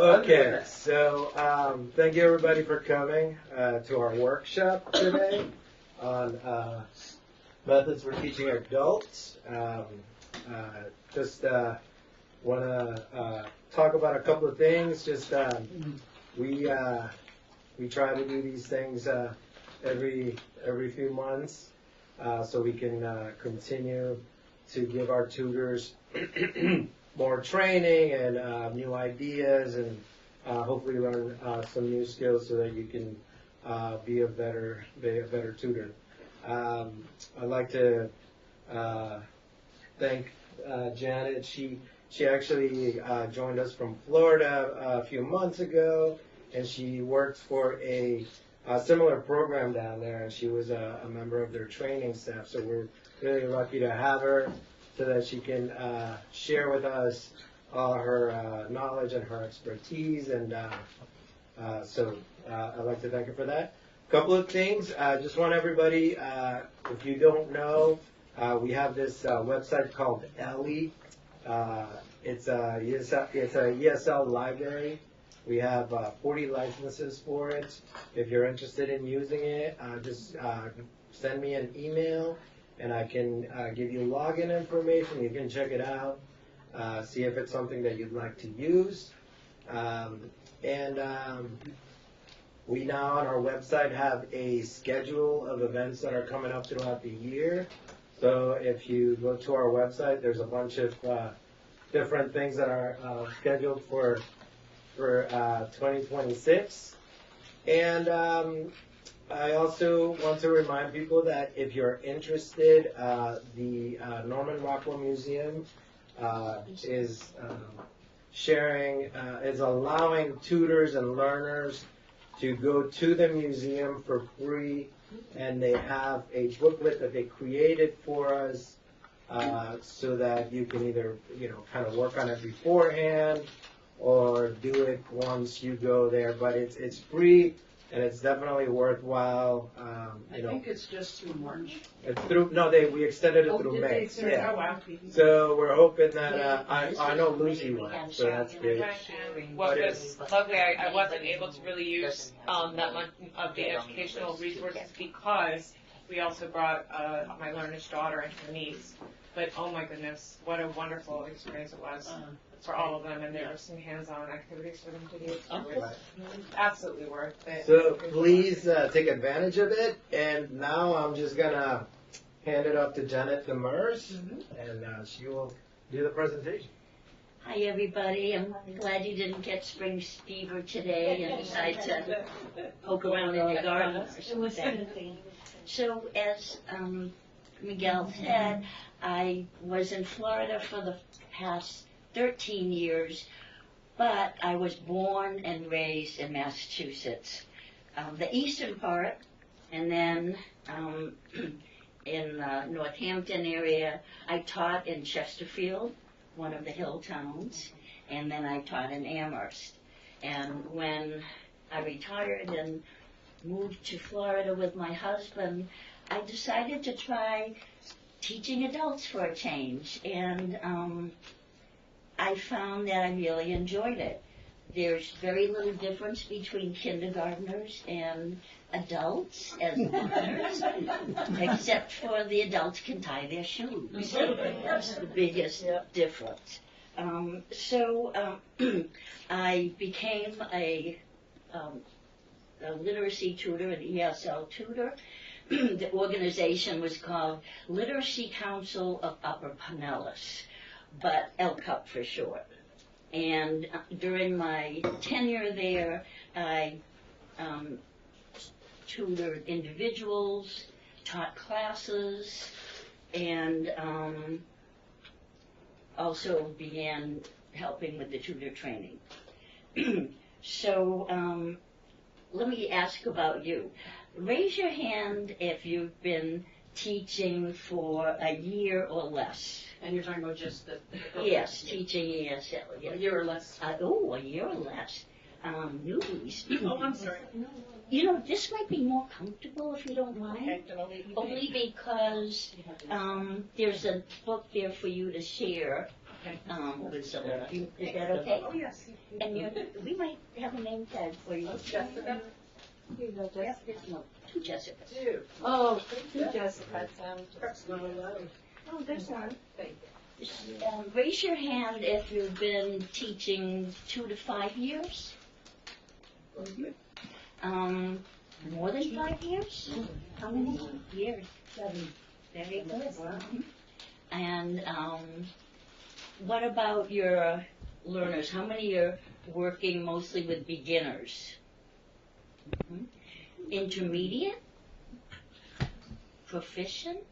Okay, so thank you everybody for coming to our workshop today on methods for teaching adults. Just want to talk about a couple of things. Just we try to do these things every few months, so we can continue to give our tutors more training and new ideas, and hopefully learn some new skills so that you can be a better tutor. I'd like to thank Janet. She actually joined us from Florida a few months ago, and she works for a similar program down there, and she was a member of their training staff. So we're really lucky to have her, so that she can share with us all her knowledge and her expertise. And so I'd like to thank her for that. A couple of things. I just want everybody, if you don't know, we have this website called ELLI. It's a ESL library. We have 40 licenses for it. If you're interested in using it, just send me an email, and I can give you login information. You can check it out, see if it's something that you'd like to use. We now on our website have a schedule of events that are coming up throughout the year. So if you go to our website, there's a bunch of different things that are scheduled for 2026. And I also want to remind people that if you're interested, the Norman Rockwell Museum is allowing tutors and learners to go to the museum for free, and they have a booklet that they created for us, so that you can either kind of work on it beforehand or do it once you go there. But it's free, and it's definitely worthwhile. I think it's just through March. It's through we extended it through May. Yeah. Oh, wow. So we're hoping that I know Lucy went, so that's good. What was lovely, I wasn't able to really use that much of the educational resources because we also brought my learner's daughter and her niece. But oh my goodness, what a wonderful experience it was for all of them, and there were some hands-on activities for them to do. So it was absolutely worth it. So please take advantage of it. And now I'm just gonna hand it up to Janet Demers, and she will do the presentation. Hi everybody, I'm glad you didn't get spring fever today and decide to poke around in your garden or something. So as Miguel said, I was in Florida for the past 13 years, but I was born and raised in Massachusetts, the eastern part, and then in the Northampton area. I taught in Chesterfield, one of the hill towns, and then I taught in Amherst. And when I retired and moved to Florida with my husband, I decided to try teaching adults for a change, and I found that I really enjoyed it. There's very little difference between kindergartners and adults as learners, except for the adults can tie their shoes. That's the biggest difference. I became a literacy tutor, an ESL tutor. The organization was called Literacy Council of Upper Pinellas, but LCUP for short. And during my tenure there, I tutored individuals, taught classes, and also began helping with the tutor training. So let me ask about you. Raise your hand if you've been teaching for a year or less. And you're talking about just the Yes, teaching ESL. Yes. A year or less. A year or less. Newbies. Oh, I'm sorry. You know, this might be more comfortable if you don't mind. Okay. Only because there's a book there for you to share. Okay. With someone. Is that okay? Oh, yes. And we might have a name tag for you. Jessica? Here you go, Jessica. No, two Jessicas. Two. Oh, thank you, Jessica. That's not allowed. Oh, there's one. Thank Raise your hand if you've been teaching 2 to 5 years. More than 5 years? How many years? 7. Very good. And what about your learners? How many are working mostly with beginners? Intermediate? Proficient?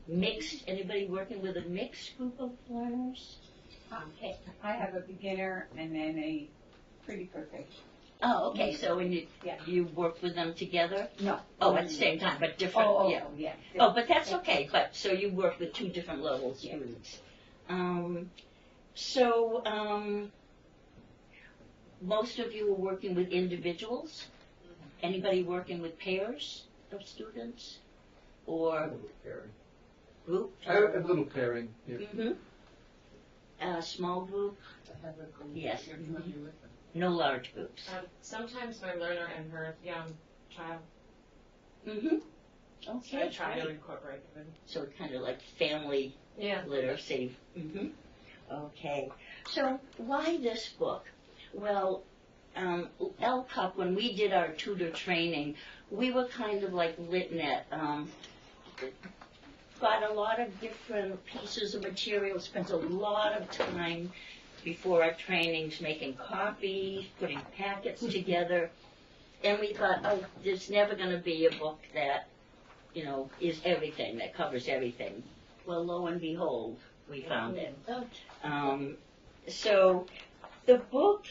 Mixed? Anybody working with a mixed group of learners? Okay. I have a beginner and then a pretty perfect. Oh, okay, so when you work with them together? No. Oh, at the same time, but different, yeah. yeah. Oh, but that's okay, but, so you work with 2 different levels of students. Most of you are working with individuals? Anybody working with pairs of students? Or group? I have a little pairing. Yeah. Mm-hmm. A small group? Yes. No large groups. Sometimes my learner and her young child, Mm-hmm. so Okay. I try to great. incorporate them. So it's kind of like family Yeah. literacy. Mm-hmm. Okay. So why this book? Well, LCUP, when we did our tutor training, we were kind of like LitNet. Got a lot of different pieces of material, spent a lot of time before our trainings making copies, putting packets together. And we thought, oh, there's never going to be a book that, is everything, that covers everything. Well, lo and behold, we found it. So the book,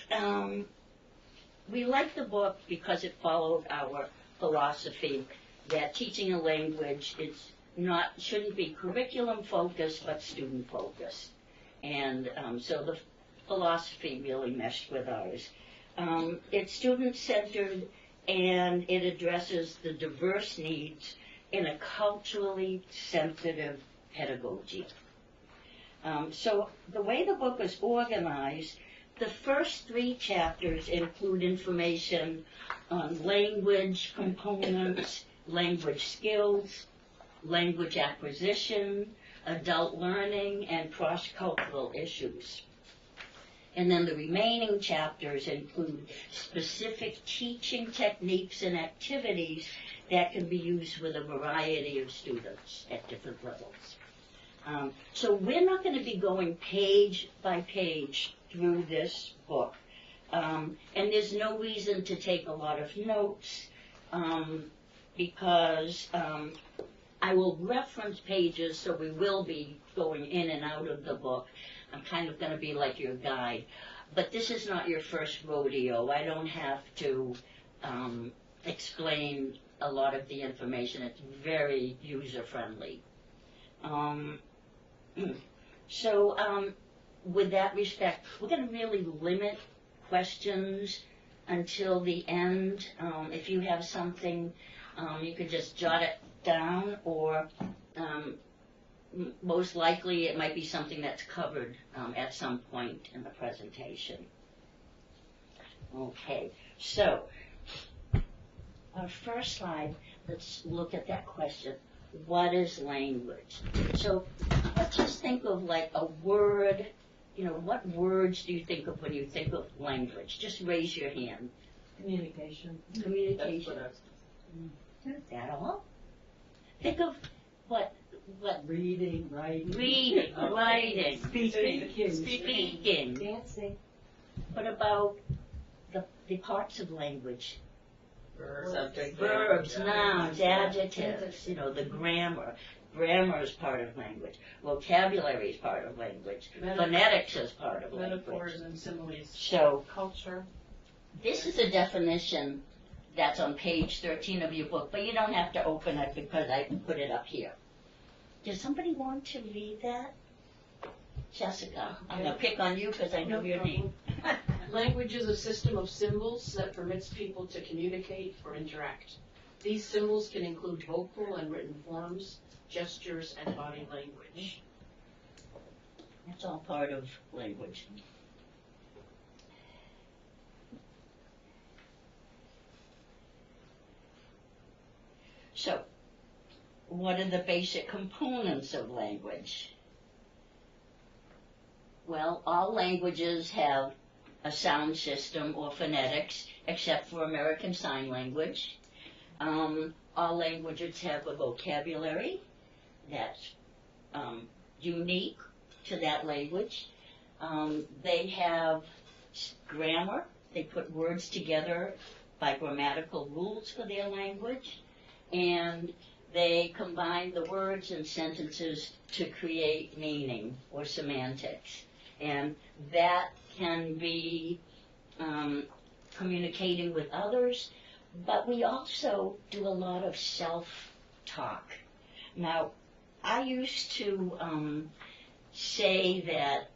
we liked the book because it followed our philosophy that teaching a language shouldn't be curriculum focused, but student focused. And so the philosophy really meshed with ours. It's student-centered, and it addresses the diverse needs in a culturally sensitive pedagogy. So the way the book is organized, the first 3 chapters include information on language components, language skills, language acquisition, adult learning, and cross-cultural issues. And then the remaining chapters include specific teaching techniques and activities that can be used with a variety of students at different levels. So we're not going to be going page by page through this book. And there's no reason to take a lot of notes because I will reference pages, so we will be going in and out of the book. I'm kind of going to be like your guide. But this is not your first rodeo. I don't have to explain a lot of the information. It's very user-friendly. With that respect, we're going to really limit questions until the end. If you have something, you could just jot it down, or most likely it might be something that's covered at some point in the presentation. Okay, so our first slide, let's look at that question. What is language? So let's just think of like a word. What words do you think of when you think of language? Just raise your hand. Communication. Communication. Is that all? Think of what Reading, writing. reading, writing, speaking. Dancing. What about the parts of language? Subject, Verbs, nouns, adjectives, the grammar. Grammar is part of language. Vocabulary is part of language. Phonetics is part of language. Metaphors and similes. So Culture. this is a definition that's on page 13 of your book, but you don't have to open it because I put it up here. Does somebody want to read that? Jessica, I'm going to pick on you because I know your name. Language is a system of symbols that permits people to communicate or interact. These symbols can include vocal and written forms, gestures, and body language. That's all part of language. So, what are the basic components of language? Well, all languages have a sound system or phonetics, except for American Sign Language. All languages have a vocabulary that's unique to that language. They have grammar. They put words together by grammatical rules for their language. And they combine the words and sentences to create meaning or semantics. And that can be communicating with others, but we also do a lot of self-talk. Now, I used to say that,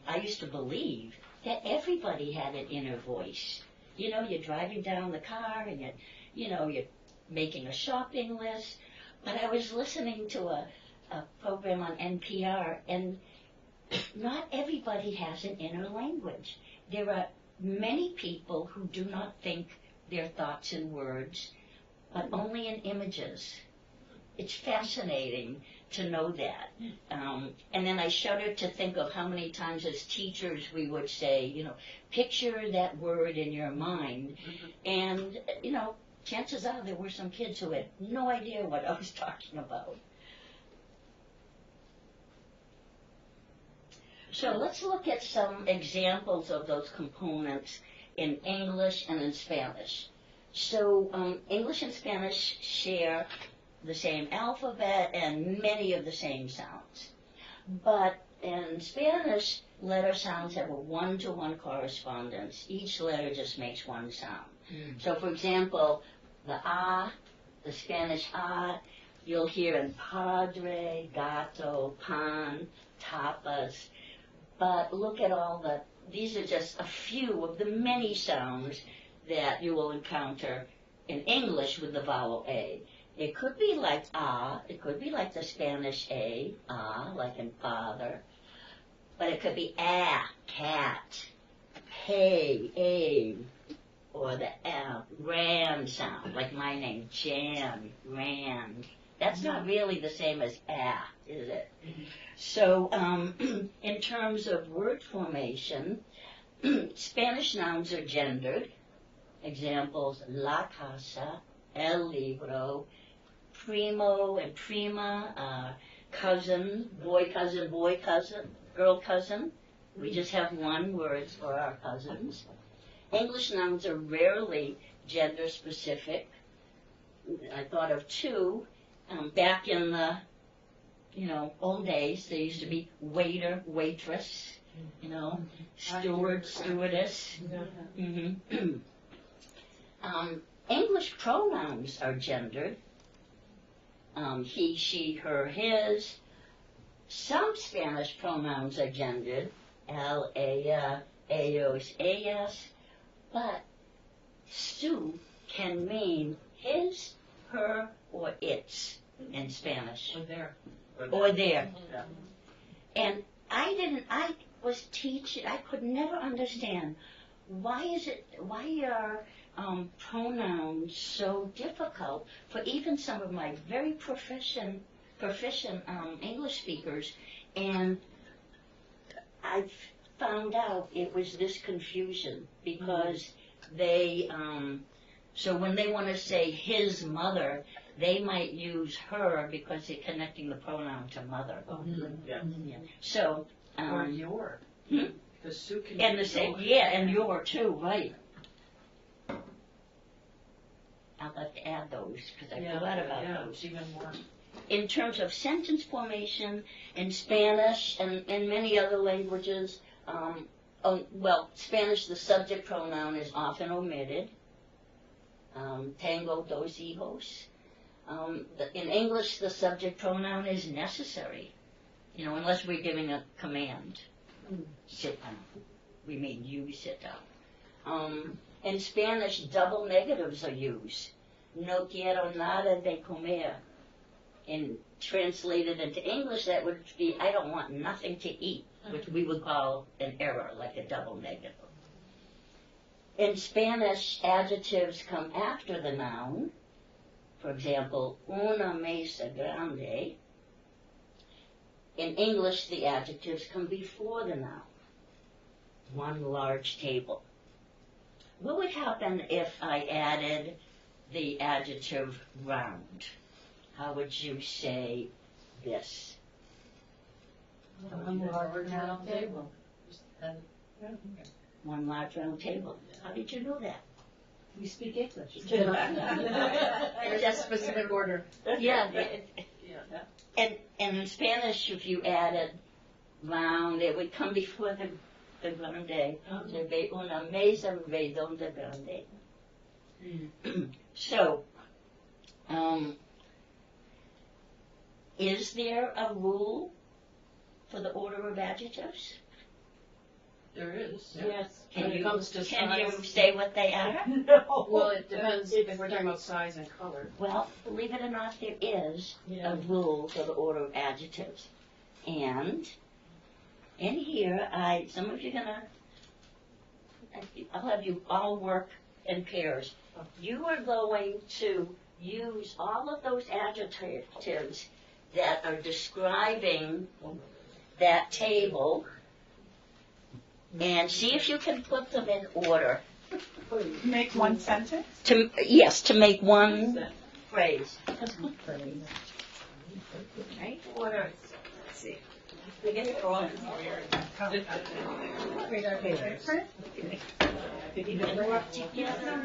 I used to believe that everybody had an inner voice. You know, you're driving down the car and you're making a shopping list. But I was listening to a program on NPR, and not everybody has an inner language. There are many people who do not think their thoughts in words, but only in images. It's fascinating to know that. And then I shudder to think of how many times as teachers we would say, picture that word in your mind. And, chances are there were some kids who had no idea what I was talking about. So let's look at some examples of those components in English and in Spanish. So English and Spanish share the same alphabet and many of the same sounds. But in Spanish, letter sounds have a one-to-one correspondence. Each letter just makes one sound. So, for example, the A, the Spanish A, you'll hear in padre, gato, pan, tapas. But look at these are just a few of the many sounds that you will encounter in English with the vowel A. It could be like A, it could be like the Spanish A, like in father. But it could be cat, hey, or the ran sound, like my name, Jan, ran. That's not really the same as is it? So, in terms of word formation, Spanish nouns are gendered. Examples, la casa, el libro, primo and prima, cousin, boy cousin, girl cousin. We just have one word for our cousins. English nouns are rarely gender specific. I thought of two. Back in the, old days, there used to be waiter, waitress, steward, stewardess. Mm-hmm. English pronouns are gendered. He, she, her, his. Some Spanish pronouns are gendered. Él, ella, ellos, ellas. But su can mean his, her, or its in Spanish. Or their. Yeah. And I was teaching, I could never understand why are pronouns so difficult for even some of my very proficient English speakers. And I found out it was this confusion because they, so when they want to say his mother, they might use her because they're connecting the pronoun to mother. Yeah. Yeah. So, Or your. Hmm? The Sue can and the same, yeah, and your too, right. I'll have to add those because I forgot about those. It's even more. In terms of sentence formation, in Spanish and in many other languages, Spanish, the subject pronoun is often omitted. Tengo dos hijos. In English, the subject pronoun is necessary, unless we're giving a command. Sit down. We mean you sit down. In Spanish, double negatives are used. No quiero nada de comer. Translated into English, that would be, I don't want nothing to eat. which we would call an error, like a double negative. In Spanish, adjectives come after the noun. For example, una mesa grande. In English, the adjectives come before the noun. One large table. What would happen if I added the adjective round? How would you say this? One large round table. One large round table. How did you know that? We speak English. There's a specific order. Yeah. And in Spanish, if you added round, it would come before the grande. Se ve una mesa redonda grande. So, is there a rule for the order of adjectives? There is. Yes. When it comes to Can you size. say what they are? Well, it depends if we're talking about size and color. Well, believe it or not, there is a rule for the order of adjectives. And in here, some of you I'll have you all work in pairs. You are going to use all of those adjectives that are describing that table and see if you can put them in order. Make one sentence? To make one phrase. Right? Order. Let's see. We get it wrong. Read our paper. You can work together.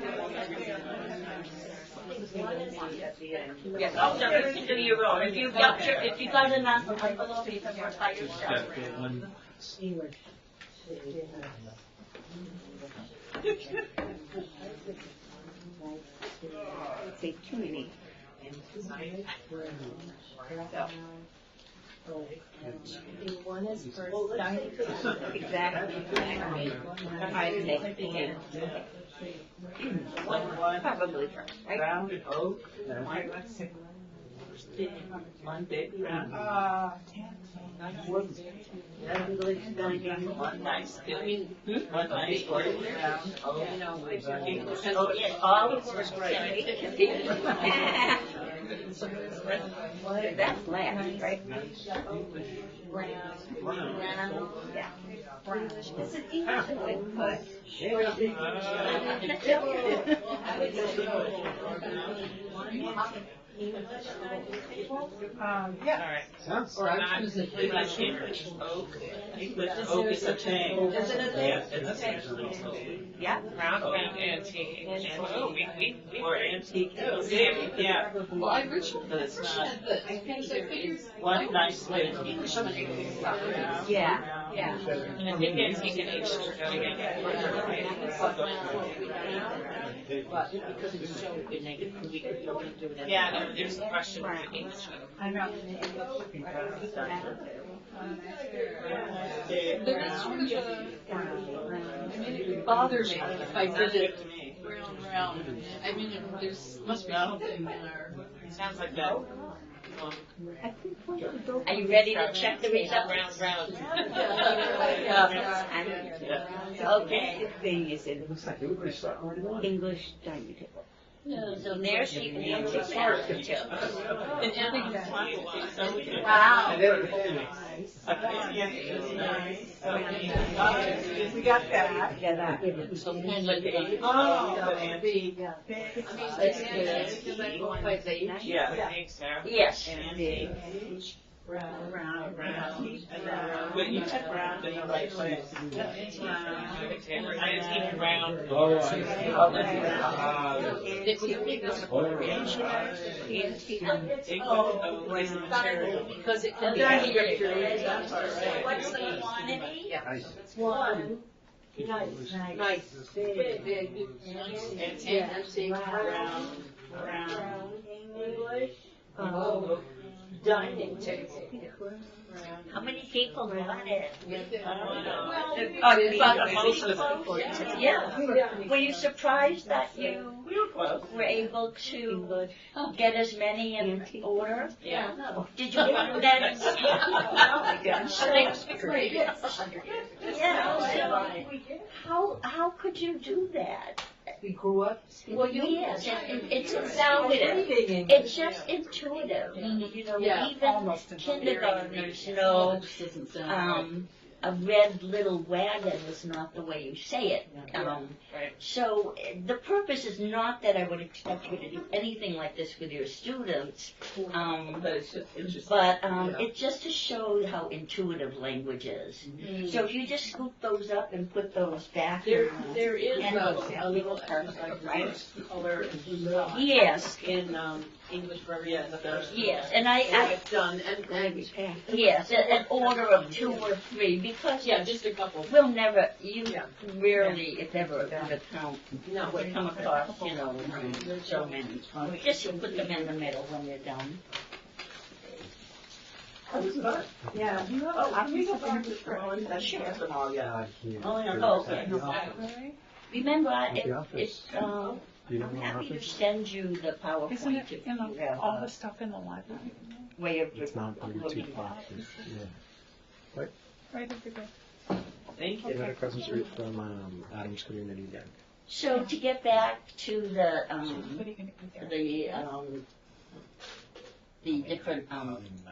Yes, I'll just do your own. If you've got enough envelope, you can work by yourself. Say too many. One is for dining. Exactly. Probably, right? Round oak, one big round. One nice, one nice big round oak. Oh, yes, all the words can be. That's Latin, right? Yeah. Is it English or Yeah. Sounds English oak. English oak is a thing. Is it a thing? Yeah, it's a Yeah. Round antique. or antique too. Yeah. Well, I originally But it's not. said that, because I figured. One nice big. Yeah, yeah. And I think antique and ancient go together. But because it's so negative, we could only do it. Yeah, no, there's a question for English. There is sort of it bothers me if I did it round. I mean, there's, must be something in our. Sounds like that. Are you ready to check the results? Round. Okay. English dining table. So there's the antique adjective. Wow. We got that. Yeah, that. So kind of Big. Yeah. I think so. Yes. Round. When you check round in the right place. Antique round. Because it can be. What's the quantity? One. Nice. Big. Antique round. English. Dining table. How many people want it? Most of the Yeah. Were you surprised that you were able to get as many in order. Yeah. Did you get that? How could you do that? We grew up. Well, yes, it's intuitive. Breathing It's just intuitive. You know, Yeah, even kindergartners know a red little wagon is not the way you say it. Right. So the purpose is not that I would expect you to do anything like this with your students, But it's just interesting. but Yeah. it's just to show how intuitive language is. So if you just scoop those up and put those back. There, in, there is Yeah. a little exercise, right? Color and blue. Yes, In English for everyone. yes, and I It's done, and yes, an order of 2 or 3, because yeah, just a couple. we'll never, you Yeah. rarely, if ever, would come, No, would come across, you know, so many. Just you put them in the middle when you're done. Yeah. can we go back to Sure. Oh, okay. Remember, I'm happy to send you the Isn't PowerPoint it if in you the, have all the a stuff in the library? way of It's not looking Bluetooth at it. boxes. Yeah. Right over there. Thank Yeah, right across the street from Adams Community Den. So to get back to What are you gonna do there? the different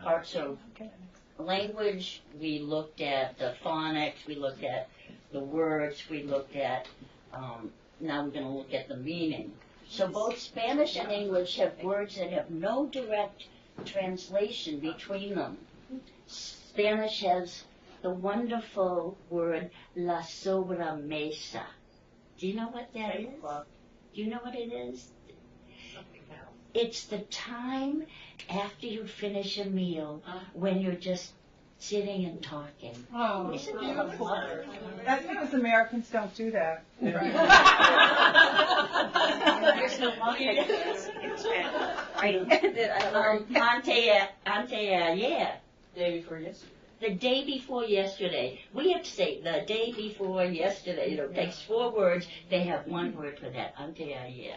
parts of Okay. language, we looked at the phonics, we looked at the words, we looked at, now we're going to look at the meaning. So both Spanish and English have words that have no direct translation between them. Spanish has the wonderful word la sobremesa. Do you know what that is? Do you know what it is? It's the time after you finish a meal when you're just sitting and talking. Oh, Isn't that fun? that's because Americans don't do that. There's no yeah. Day before yesterday. The day before yesterday. We have to say the day before yesterday. You know, it takes 4 words. They have 1 word for that. Anteayer.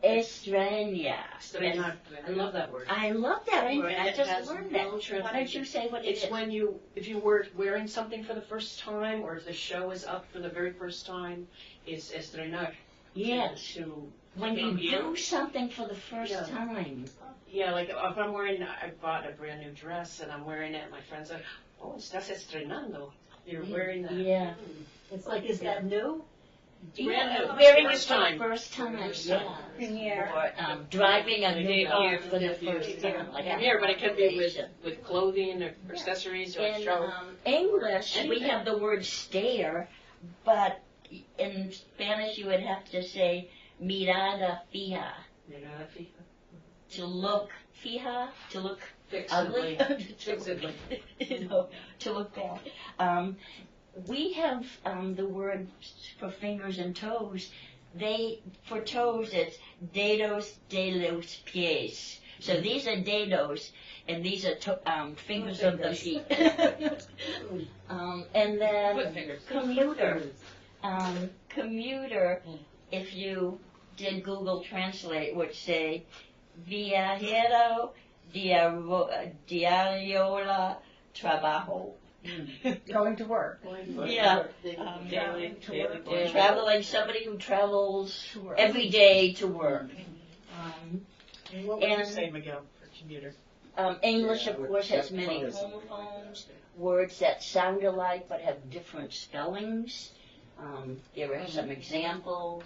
Estrella. I love that word. I love that And word. I it just has learned no that. Why don't translation. you say what it It's is? when you, if you were wearing something for the first time, or if the show is up for the very first time, it's estrenar. Yes. To, When you debut. do something for the first Yeah. time. Yeah, like if I'm wearing, I bought a brand new dress and I'm wearing it, my friend's like, oh, estás estrenando. You're wearing that. Yeah. It's like, is that new? Yeah, Brand new. wearing it First for the time. first time, First yeah. time. Premiere. Or driving a Debut. car for the first time. Like a Here, but it could be conversation. with clothing or accessories or a In show. English, we Anything. have the word stare, but in Spanish you would have to say mirada fija. To look fija, to look ugly, Fixedly. you know, to look bad. We have the word for fingers and toes. For toes, it's dedos de los pies. So these are dedos, and these are fingers of the feet. And then Foot fingers. commuter. Commuter, if you did Google Translate, would say viajero diario trabajo. Going to work. Yeah. Daily, Traveling, somebody who travels every day to work. And what would you And- say, Miguel, for commuter? English, of course, has many homophones, words that sound alike but have different spellings. There are some examples.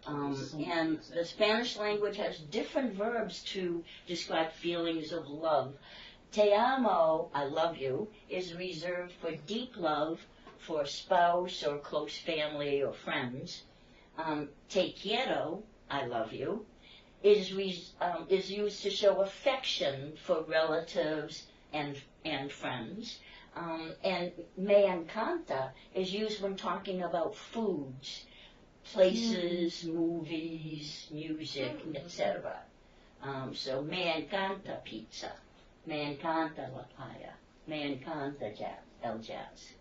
And the Spanish language has different verbs to describe feelings of love. Te amo, I love you, is reserved for deep love for a spouse or close family or friends. Te quiero, I love you, is used to show affection for relatives and friends. And me encanta is used when talking about foods, places, movies, music, etc. So me encanta pizza, me encanta la paella, me encanta el jazz.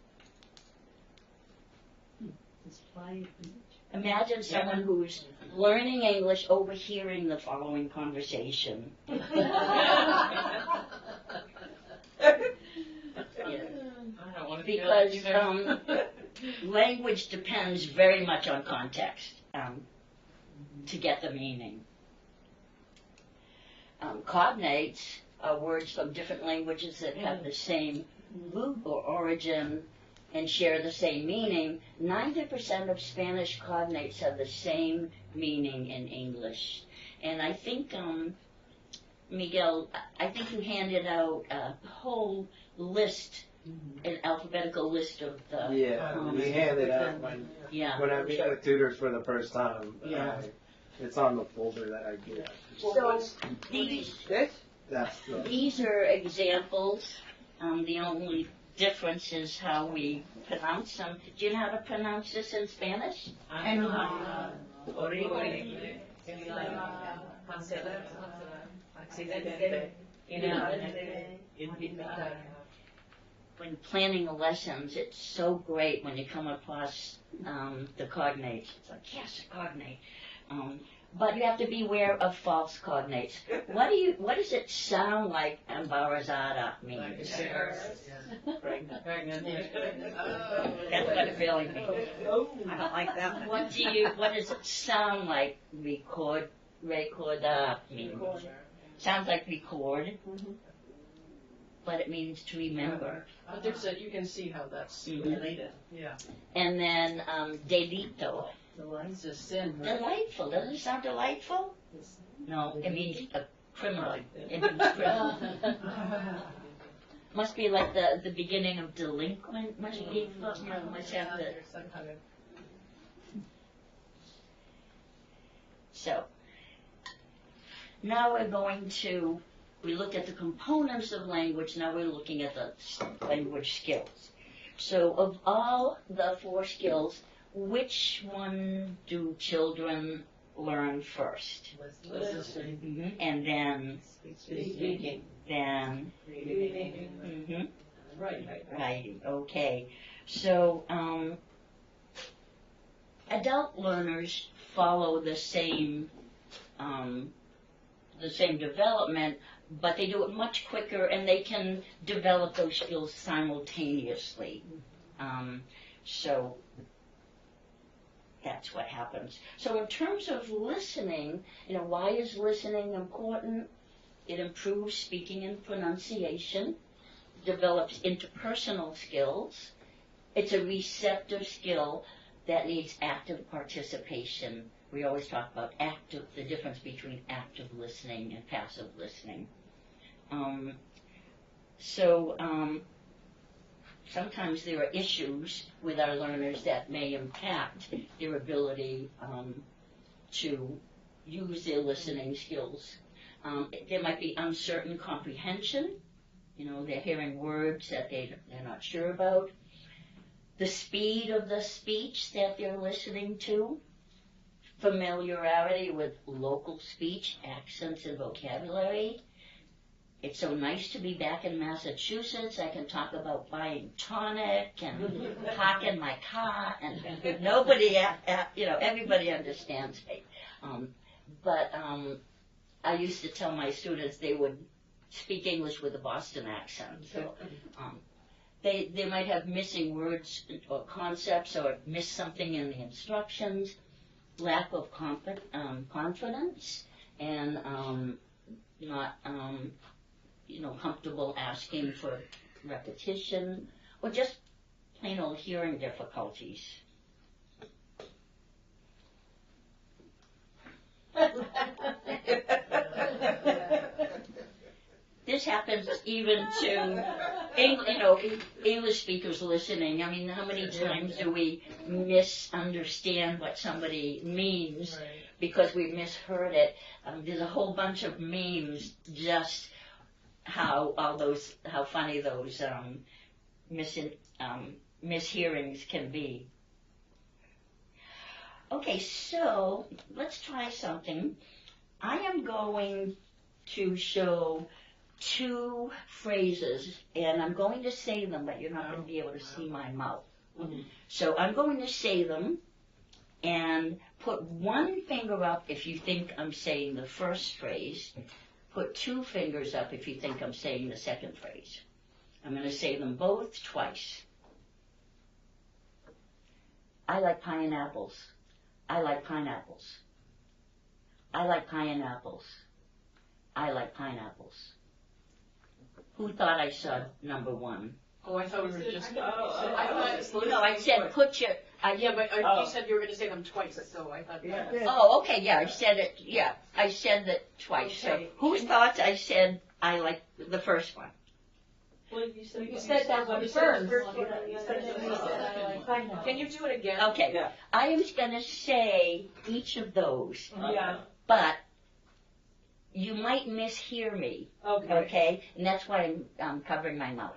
It's flying. Imagine someone who's learning English overhearing the following conversation. I don't want to Because feel that either. language depends very much on context to get the meaning. Cognates are words from different languages that have the same root or origin and share the same meaning. 90% of Spanish cognates have the same meaning in English. And I think, Miguel, I think you handed out a whole list, an alphabetical list of the. Yeah, we handed out when I meet with tutors for the first time. Yeah. It's on the folder that I get. So these are examples. The only difference is how we pronounce them. Do you know how to pronounce this in Spanish? When planning lessons, it's so great when you come across the cognates. It's like, yes, a cognate. But you have to beware of false cognates. What does it sound like embarazada means? Pregnant. That's what it really means. I don't like that. What does it sound like recordar means? Sounds like record, but it means to remember. But there's you can see how that's Mhm. related. Yeah. And then delito. It's a sin, right? Delightful. Doesn't it sound delightful? No, it means a criminal. It means criminal. Must be like the beginning of delinquent. Must be, must have the. So, now we looked at the components of language, now we're looking at the language skills. So of all the 4 skills, which one do children learn first? Listening. And then, Speaking. then, Reading. Right. writing. Okay. So, adult learners follow the same development, but they do it much quicker and they can develop those skills simultaneously. So that's what happens. So in terms of listening, why is listening important? It improves speaking and pronunciation, develops interpersonal skills. It's a receptive skill that needs active participation. We always talk about the difference between active listening and passive listening. Sometimes there are issues with our learners that may impact their ability to use their listening skills. There might be uncertain comprehension. They're hearing words that they're not sure about. The speed of the speech that they're listening to. Familiarity with local speech, accents, and vocabulary. It's so nice to be back in Massachusetts. I can talk about buying tonic and parking my car, and nobody, everybody understands me. But I used to tell my students they would speak English with a Boston accent. So they might have missing words or concepts or miss something in the instructions, lack of confidence, and not comfortable asking for repetition, or just plain old hearing difficulties. This happens even to English speakers listening. I mean, how many times do we misunderstand what somebody means because we misheard it? There's a whole bunch of memes just how funny those mishearings can be. Okay, so let's try something. I am going to show 2 phrases, and I'm going to say them, but you're not going to be able to see my mouth. So I'm going to say them, and put one finger up if you think I'm saying the first phrase. Put two fingers up if you think I'm saying the second phrase. I'm going to say them both twice. I like pineapples. I like pineapples. I like pineapples. I like pineapples. Who thought I said number one? Oh, I thought we were just. No, I said put your. Yeah, but you said you were going to say them twice, so I thought. Yeah. Oh, okay, yeah, I said it. Yeah, I said that twice. Okay. So who thought I said I like the first one? Well, you said that one first. Can you do it again? Okay, Yeah. I was gonna say each of those, Yeah, but you might mishear me. okay, Okay, and that's why I'm covering my mouth.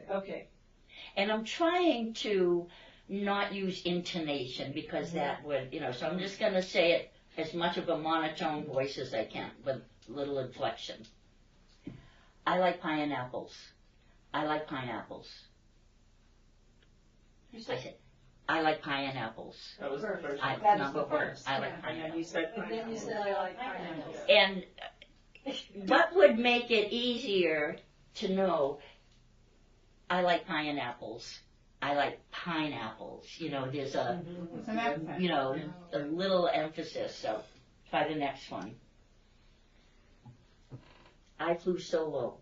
okay. And I'm trying to not use intonation because that would, so I'm just going to say it as much of a monotone voice as I can with little inflection. I like pineapples. I like pineapples. I said, I like pineapples. That was the first I, one. That number was the one, first. I like And pineapples. then you said And then you said, I like pineapples. And what would make it easier to know I like pineapples. I like pineapples. There's a, a little emphasis. So try the next one. I flew solo.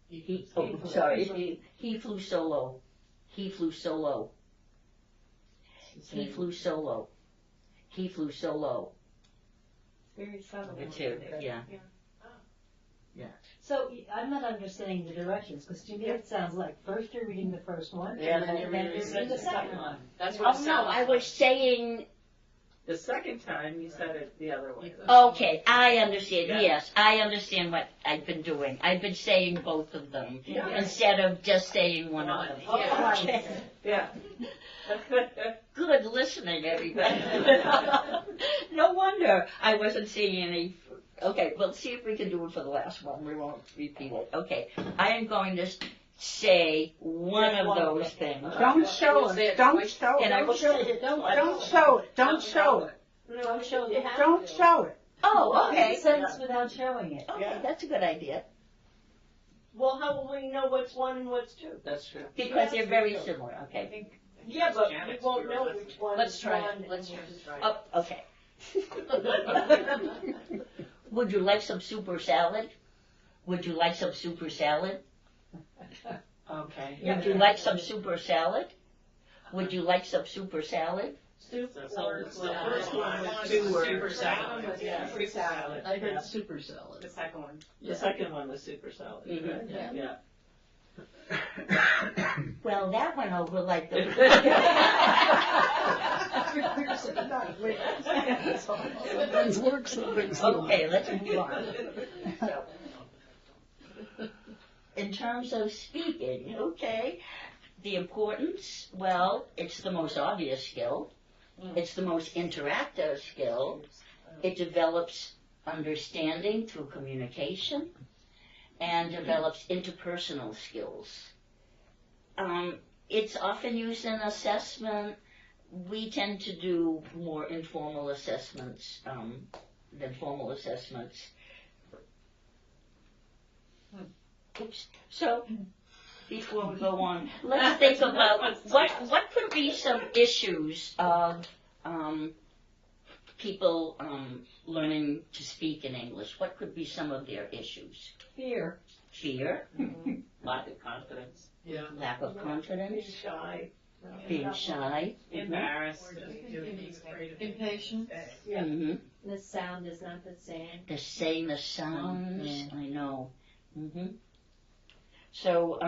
He flew solo. He flew solo. He flew solo. He flew solo. Very subtle. The two, yeah. So I'm not understanding the directions, because to me it sounds like first you're reading the first one, Yeah, and then you're reading the second one. That's what it Oh, no, sounds I like. was saying, The second time you said it the other way. okay, I understand, Yeah. yes, I understand what I've been doing. I've been saying both of them, Yeah. instead of just saying one of them. Yeah. Okay. Yeah. Good listening, everybody. No wonder I wasn't seeing any. Okay, well, see if we can do it for the last one. We won't repeat it. Okay, I am going to say one of those things. Don't show it, don't show And I will say it. Don't show it, don't show it. Don't show the Don't show it. Oh, okay. sentence without showing it. Okay, that's a good idea. Well, how will we know what's one and what's two? That's true. Because they're very similar, okay? Yeah, but we won't know which one Let's is try one. it. Let's just try it. Oh, okay. Would you like some super salad? Would you like some super salad? Okay. Would you like some super salad? Would you like some super salad? Soup So or the first one was two words. super salad. Yeah, Super salad. I heard super salad. The second one. The second one was super salad. Mhm. Right? Yeah. Well, that went over like the. Sometimes works, sometimes don't. Okay, let's move on. So, in terms of speaking, okay, the importance, well, it's the most obvious skill. It's the most interactive skill. It develops understanding through communication and develops interpersonal skills. It's often used in assessment. We tend to do more informal assessments than formal assessments. Oops. So, before we go on, let's think about what could be some issues of people learning to speak in English. What could be some of their issues? Fear. Fear, Lack of confidence. Yeah. lack of confidence, Shy. being shy. Embarrassed. Impatient. Mm-hmm. The sound is not the same. They're saying the sounds. I know. Mm-hmm. So,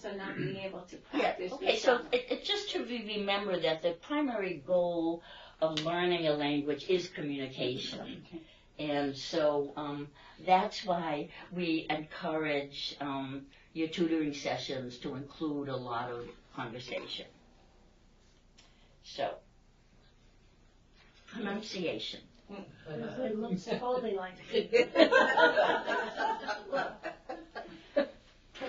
So not being able to yeah, practice. okay, so it just to remember that the primary goal of learning a language is communication. And so that's why we encourage your tutoring sessions to include a lot of conversation. So, pronunciation. It looks totally like.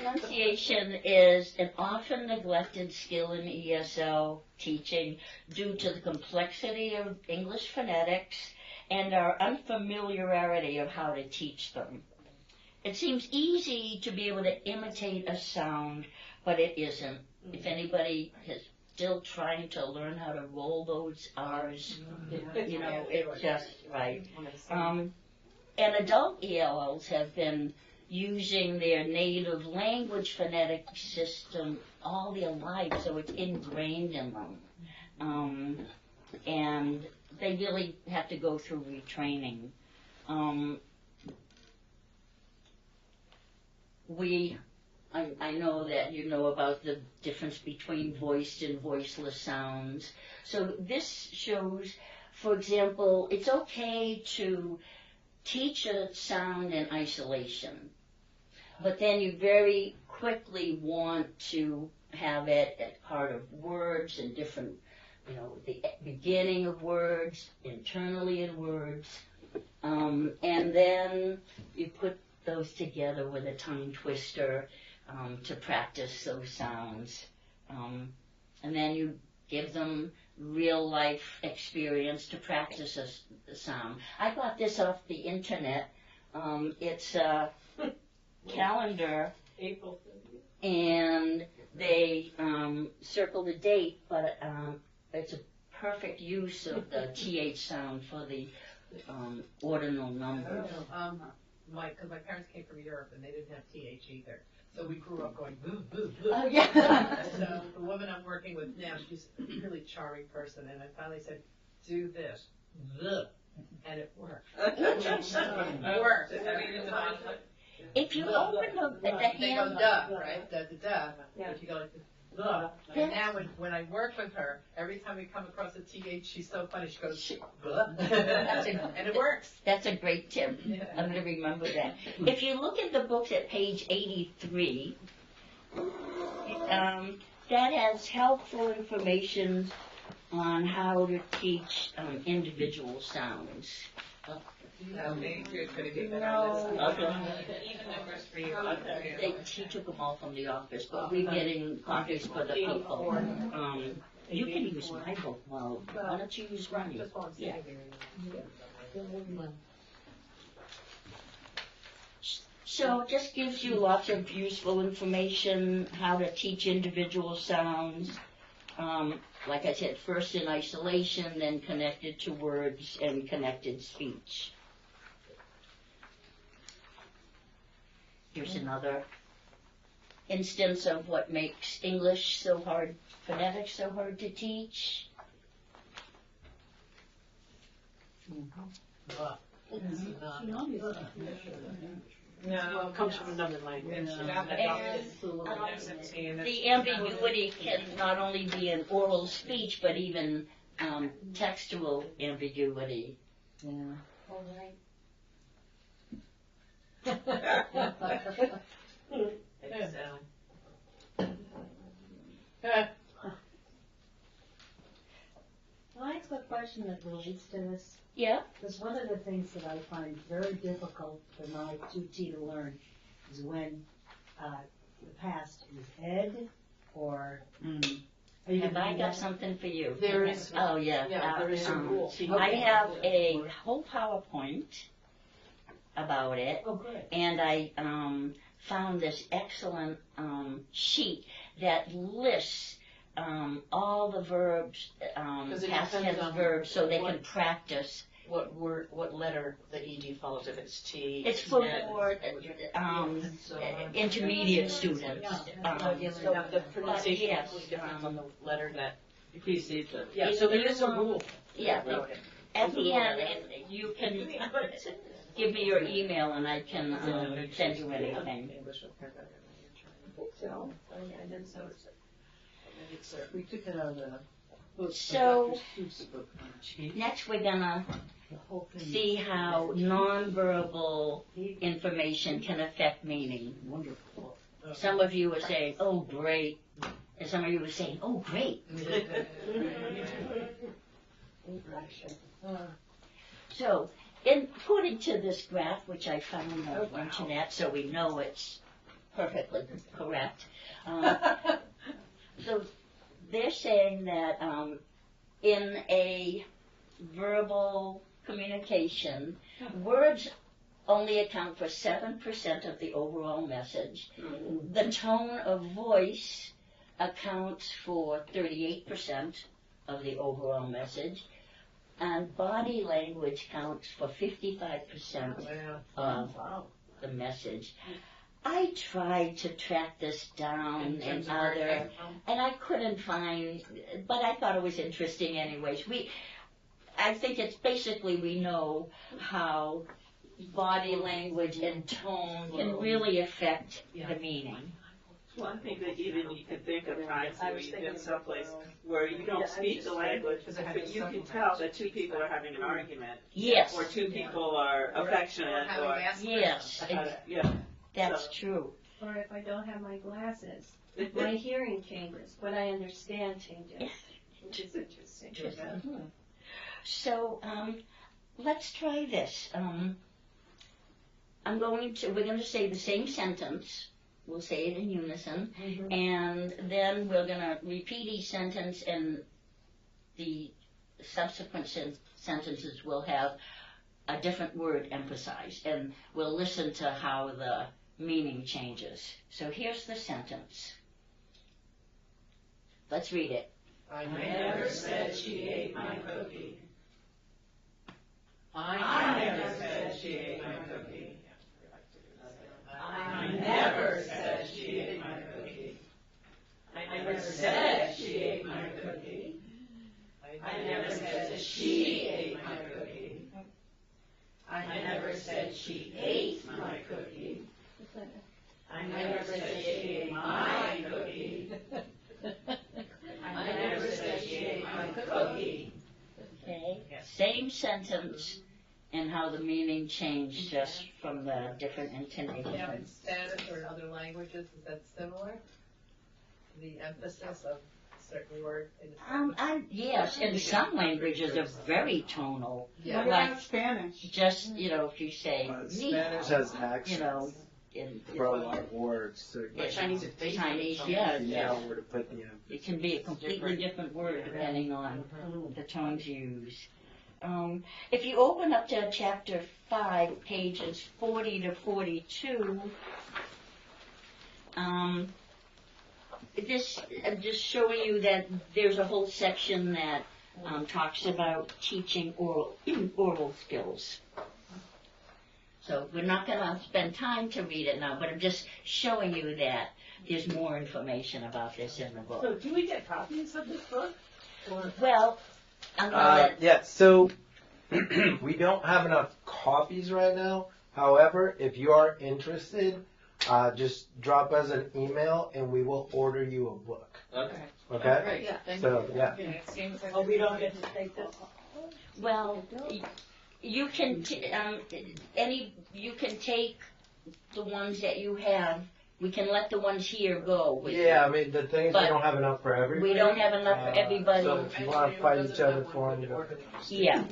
Pronunciation is an often neglected skill in ESL teaching due to the complexity of English phonetics and our unfamiliarity of how to teach them. It seems easy to be able to imitate a sound, but it isn't. If anybody is still trying to learn how to roll those R's, you know, it's just right. And adult ELLs have been using their native language phonetic system all their life, so it's ingrained in them. And they really have to go through retraining. I know that you know about the difference between voiced and voiceless sounds. So this shows, for example, it's okay to teach a sound in isolation, but then you very quickly want to have it as part of words and different, you know, the beginning of words, internally in words, and then you put those together with a tongue twister to practice those sounds. And then you give them real life experience to practice the sound. I got this off the internet. It's a calendar, April. and they circle the date, but it's a perfect use of the TH sound for the ordinal numbers. My parents came from Europe and they didn't have TH either. So we grew up going boo, boo, boo. Oh, yeah. So the woman I'm working with now, she's a really charming person, and I finally said, do this, the, and it worked. It worked. If you open the They go hand, duh, right? Duh, duh, duh. If you go like this, the. And now when I work with her, every time we come across a TH, she's so funny. She goes, the. And it works. that's a great tip. I'm going to remember that. If you look at the books at page 83, that has helpful information on how to teach individual sounds. No, maybe it's going to be better. No. Even numbers for you. She took them all from the office, but we're getting copies for the people. You can use my book. Well, why don't you use mine? Just while I'm Yeah. sitting here. So it just gives you lots of useful information, how to teach individual sounds. Like I said, first in isolation, then connected to words and connected speech. Here's another instance of what makes English so hard, phonetics so hard to teach. Well, it comes from another language. The ambiguity can not only be in oral speech, but even textual ambiguity. Yeah. All right. Can I ask a question that relates to this? Yeah. Because one of the things that I find very difficult for my 2T to learn is when the past is ed or. Have I got something for you? There is. Oh, yeah. Yeah, there is a rule. I have a whole PowerPoint about it. Oh, good. And I found this excellent sheet that lists all the verbs, Because it past depends tense on verbs, so they what- can practice. What word, what letter the ED follows, if it's T. It's for N. more intermediate students. So the pronunciation yes, really depends on the letter that. precedes it. Yeah, so there is a rule. Yeah, at the end, you can give me your email and I can send you anything. We took it out of the book. So, next we're gonna see how nonverbal information can affect meaning. Wonderful. Some of you are saying, oh, great. And some of you are saying, oh, great. So, according to this graph, which I found on the internet, so we know it's perfectly correct. So they're saying that in a verbal communication, words only account for 7% of the overall message. The tone of voice accounts for 38% of the overall message. And body language counts for 55% of the message. I tried to track this down and I couldn't find, but I thought it was interesting anyways. I think it's basically we know how body language and tone can really affect the meaning. Well, I think that even you can think of times where you've been someplace where you don't speak the language, but you can tell that two people are having an argument. Yes. Or two people are affectionate. Or yes. Yeah. That's true. Or if I don't have my glasses, my hearing changes. What I understand changes, which is interesting. So, let's try this. We're going to say the same sentence. We'll say it in unison, and then we're going to repeat each sentence, and the subsequent sentences will have a different word emphasized, and we'll listen to how the meaning changes. So here's the sentence. Let's read it. I never said she ate my cookie. I never said she ate my cookie. I never said she ate my cookie. I never said she ate my cookie. I never said she ate my cookie. I never said she ate my cookie. I never said she ate my cookie. I never said she ate my cookie. Okay. Same sentence, and how the meaning changed just from the different intonations. Now in Spanish or in other languages, is that similar? The emphasis of certain words in Yes, in some languages they're very tonal. Yeah. What Like about Spanish? just, if you say, Spanish has accents. in For a lot of words. So Chinese, yeah, you know where to put the it can be a completely different word depending on the tones used. If you open up to chapter 5, pages 40 to 42, I'm just showing you that there's a whole section that talks about teaching oral skills. So we're not going to spend time to read it now, but I'm just showing you that there's more information about this in the book. So do we get copies of this book? Well, I'm going to so we don't have enough copies right now. However, if you are interested, just drop us an email and we will order you a book. Okay. Okay? Great, thank So, you. yeah. It seems like Oh, we don't get to take this? Well, you can you can take the ones that you have. We can let the ones here go. Yeah, I mean, the thing is we But don't have enough for everybody. We don't have enough for everybody. So if you want to fight each other for them. Yeah.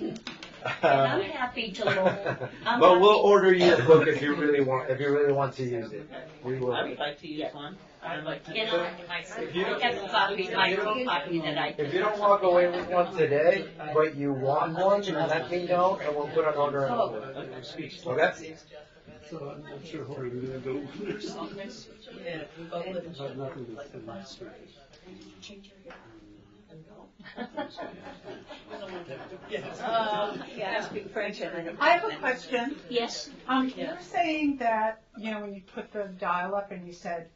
And I'm happy to loan. But we'll order you a book if you really want to use it. We will. I would like to use one. I'd like to. I have a copy, my own copy that I. If you don't walk away with one today, but you want one, let me know and we'll put an order in. Okay? So I'm not sure where you're going to go from there. Yeah, we both live in But nothing to say. Speak French. I have a question. Yes. You were saying that, when you put the dial up and you said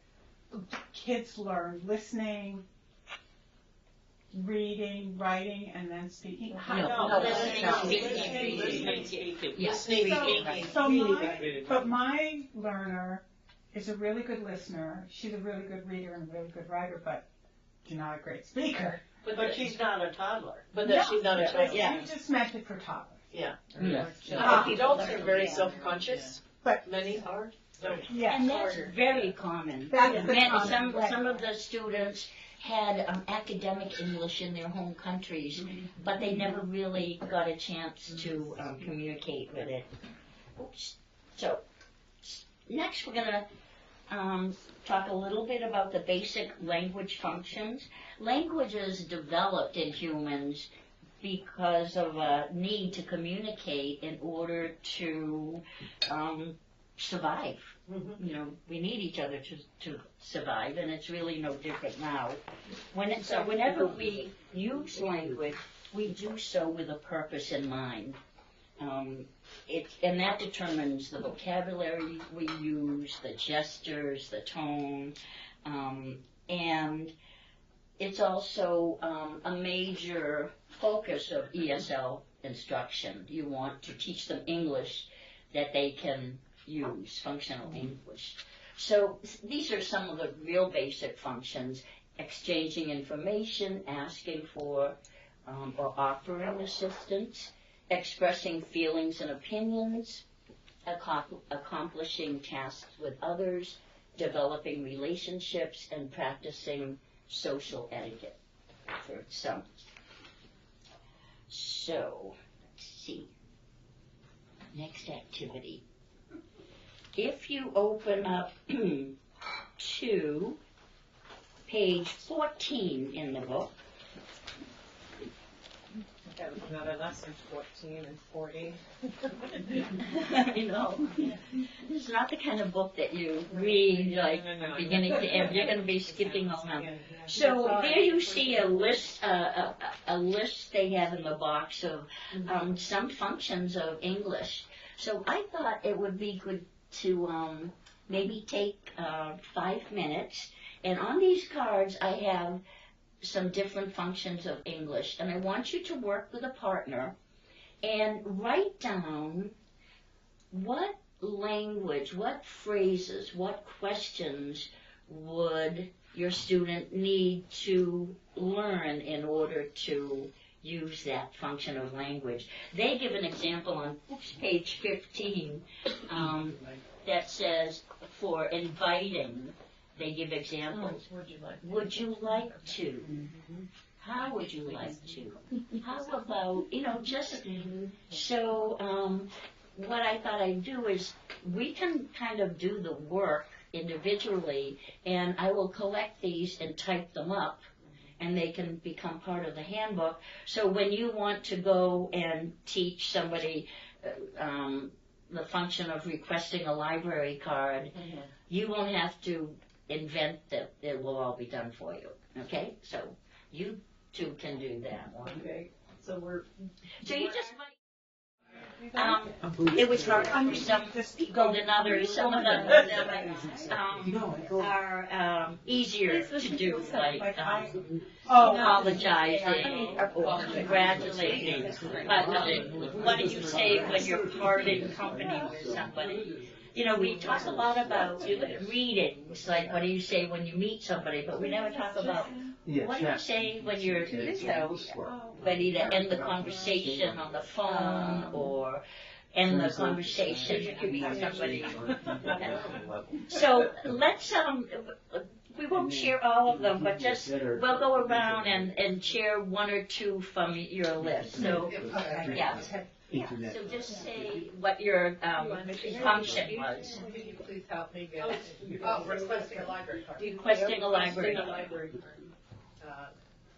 kids learn listening, reading, writing, and then speaking. No, listening, speaking. Yes. But my learner is a really good listener. She's a really good reader and a really good writer, but she's not a great speaker. But she's not a toddler. But that she's not a child. You just meant it for toddlers. Adults are very self-conscious, but many are. Yeah. And that's very common. Some of the students had academic English in their home countries, but they never really got a chance to communicate with it. Oops. So, next we're going to talk a little bit about the basic language functions. Language is developed in humans because of a need to communicate in order to survive. You know, we need each other to survive, and it's really no different now. So whenever we use language, we do so with a purpose in mind. And that determines the vocabulary we use, the gestures, the tone, and it's also a major focus of ESL instruction. You want to teach them English that they can use, functional English. So these are some of the real basic functions: exchanging information, asking for or offering assistance, expressing feelings and opinions, accomplishing tasks with others, developing relationships, and practicing social etiquette for some. So, let's see. Next activity. If you open up to page 14 in the book, That was another lesson, 14 and 40. I know. This is not the kind of book that you read like beginning to end. You're going to be skipping around. So there you see a list. A list they have in the box of some functions of English. So I thought it would be good to maybe take 5 minutes. And on these cards, I have some different functions of English, and I want you to work with a partner and write down what language, what phrases, what questions would your student need to learn in order to use that function of language. They give an example on page 15 that says, for inviting, they give examples. Would you like to? How would you like to? How about, just so what I thought I'd do is we can kind of do the work individually, and I will collect these and type them up, and they can become part of the handbook. So when you want to go and teach somebody the function of requesting a library card, you won't have to invent that. It will all be done for you. Okay? So you two can do that one. Okay. So you just might. It was hard for some people than others. Some of them are easier to do, like apologizing or congratulating. But what do you say when you're parting company with somebody? We talk a lot about readings, like what do you say when you meet somebody, but we never talk about what do you say when you're ready to end the conversation on the phone or end the conversation when you meet somebody. So let's, we won't share all of them, but just, we'll go around and share one or two from your list. So, yeah. So just say what your function was. Can you please help me get requesting a library card? Requesting a library card.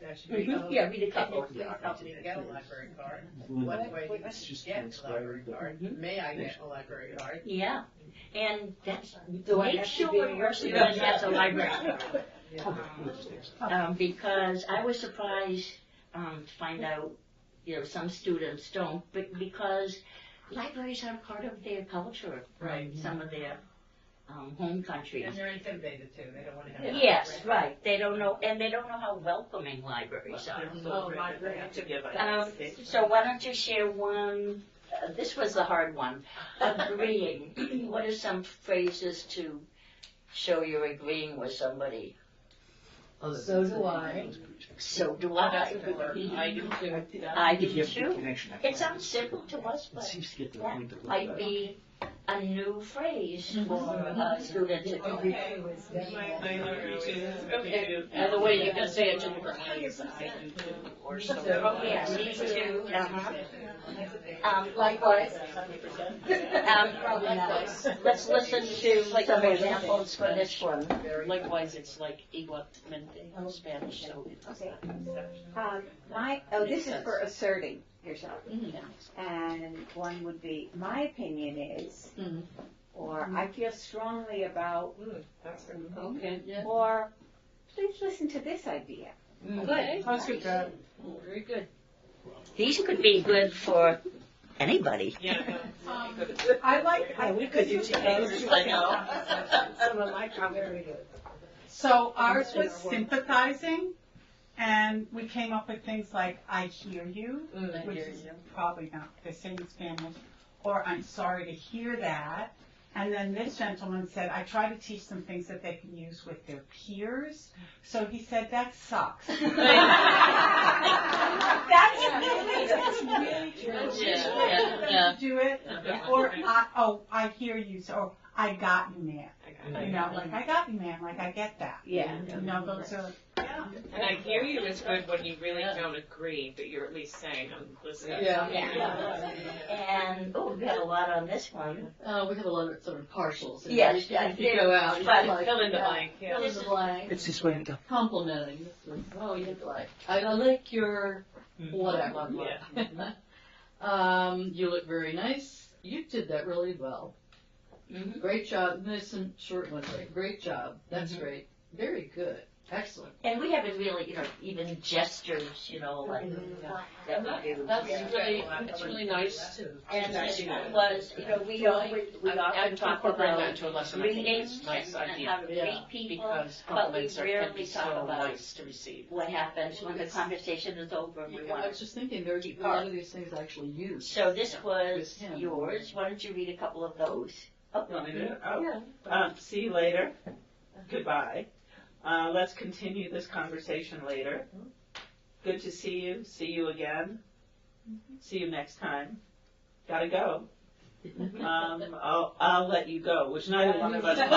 That should be Yeah, read a couple. Please help me get a library card. What way do you get a library card? May I get a library card? Yeah, and that's, make sure your student has a library card. Because I was surprised to find out some students don't, but because libraries are part of their culture, right? Some of their home countries. And they're intimidated too. They don't want to have. Yes, right. They don't know, and they don't know how welcoming libraries are. So why don't you share one? This was the hard one. Agreeing. What are some phrases to show you're agreeing with somebody? So do I. So do I. I do too. I do too. It sounds simple to us, but that might be a new phrase for a student to do. And the way you can say it to different ways, I do too, or something. Oh, yeah, me too. Likewise. Likewise. Let's listen to some examples for this one. Likewise, it's like igualmente in Spanish, so. Okay. This is for asserting yourself. And one would be, my opinion is, or I feel strongly about, Okay. or please listen to this idea. Good. That's good, Dad. Very good. These could be good for anybody. Yeah. I like. We could use those. I know. Some of my comments are very good. So ours was sympathizing, and we came up with things like "I hear you," which is probably not the same in Spanish, or "I'm sorry to hear that." And then this gentleman said, "I try to teach them things that they can use with their peers." So he said, "That sucks." That's really true. Yeah. Do it, or I hear you, or I got you, man. You know, like I got you, man. Like I get that. Yeah. You know, those are. And I hear you is good when you really don't agree, but you're at least saying, I'm listening. And, we got a lot on this one. We have a lot of sort of partials. Yes, If you go out, but like, Fill in the blank. fill in the blank. It's this way to go. Complimenting. You have to like, I like your whatever. You look very nice. You did that really well. Great job. Nice and short one. Great job. That's great. Very good. Excellent. And we haven't really, even gestures, like that we do. That's really nice too. And this one was, we often talk bring that about to a lesson. reading It's a nice and idea. how to read people, Because but we compliments can be rarely talk so about nice to receive. what happens when the conversation is over and we I want was just thinking, there are Keep a lot up. of these things actually used. So this was With him. yours. Why don't you read a couple of those? See you later. Goodbye. Let's continue this conversation later. Good to see you. See you again. See you next time. Gotta go. I'll let you go, which neither one of us like.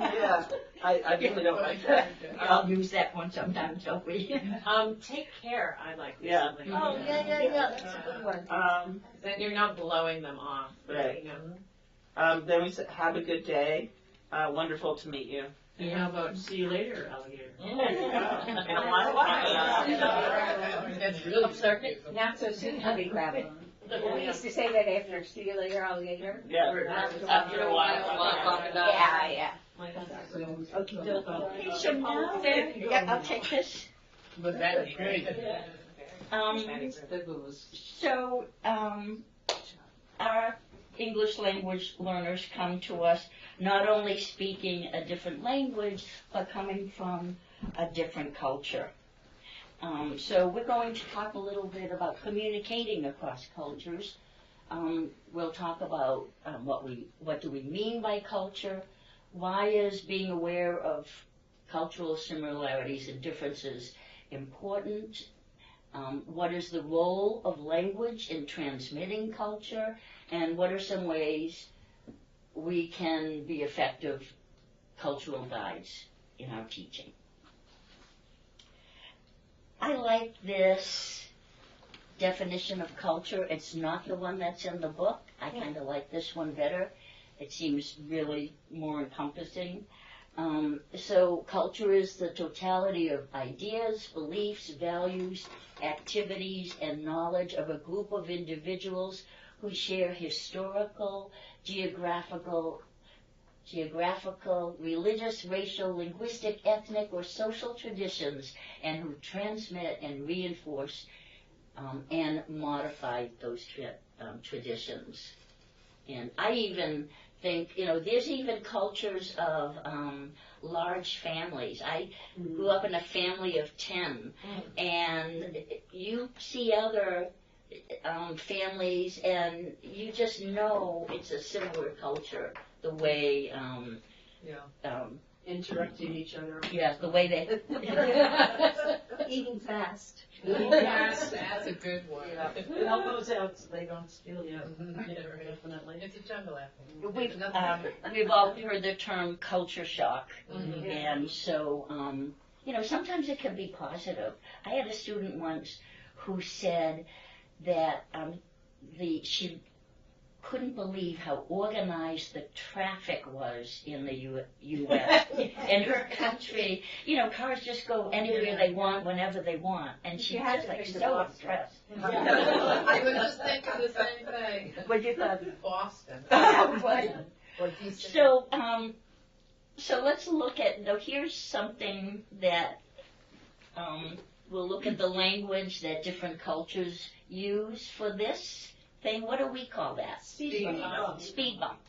Yeah, I really don't like that. I'll use that one sometimes, don't we? Take care, I like this. Yeah. Oh, yeah, that's a good one. Then you're not blowing them off. Right. You know. Then we said, have a good day. Wonderful to meet you. And how about see you later, alligator? In a while. That's really starting. Not so soon, honey rabbit. We used to say that after see you later, alligator. Yeah. After a while. Yeah. Okay, so now then, I'll take this. But that'd be great. So, our English language learners come to us not only speaking a different language, but coming from a different culture. So we're going to talk a little bit about communicating across cultures. We'll talk about what do we mean by culture, why is being aware of cultural similarities and differences important, what is the role of language in transmitting culture, and what are some ways we can be effective cultural guides in our teaching. I like this definition of culture. It's not the one that's in the book. I kind of like this one better. It seems really more encompassing. So culture is the totality of ideas, beliefs, values, activities, and knowledge of a group of individuals who share historical, geographical, religious, racial, linguistic, ethnic, or social traditions, and who transmit and reinforce and modify those traditions. And I even think, there's even cultures of large families. I grew up in a family of 10, and you see other families, and you just know it's a similar culture. The way interrupting each other. Yes, the way they. Eating fast. Yes, that's a good one. Elbows out so they don't steal you. Definitely. It's a jungle apple. We've all heard the term culture shock, and so sometimes it can be positive. I had a student once who said that she couldn't believe how organized the traffic was in the U.S. In her country, cars just go anywhere they want, whenever they want, and she was like so impressed. I was just thinking the same thing. What you thought? Boston. So let's look at, here's something that we'll look at the language that different cultures use for this thing. What do we call that? Speed bump. Speed bump.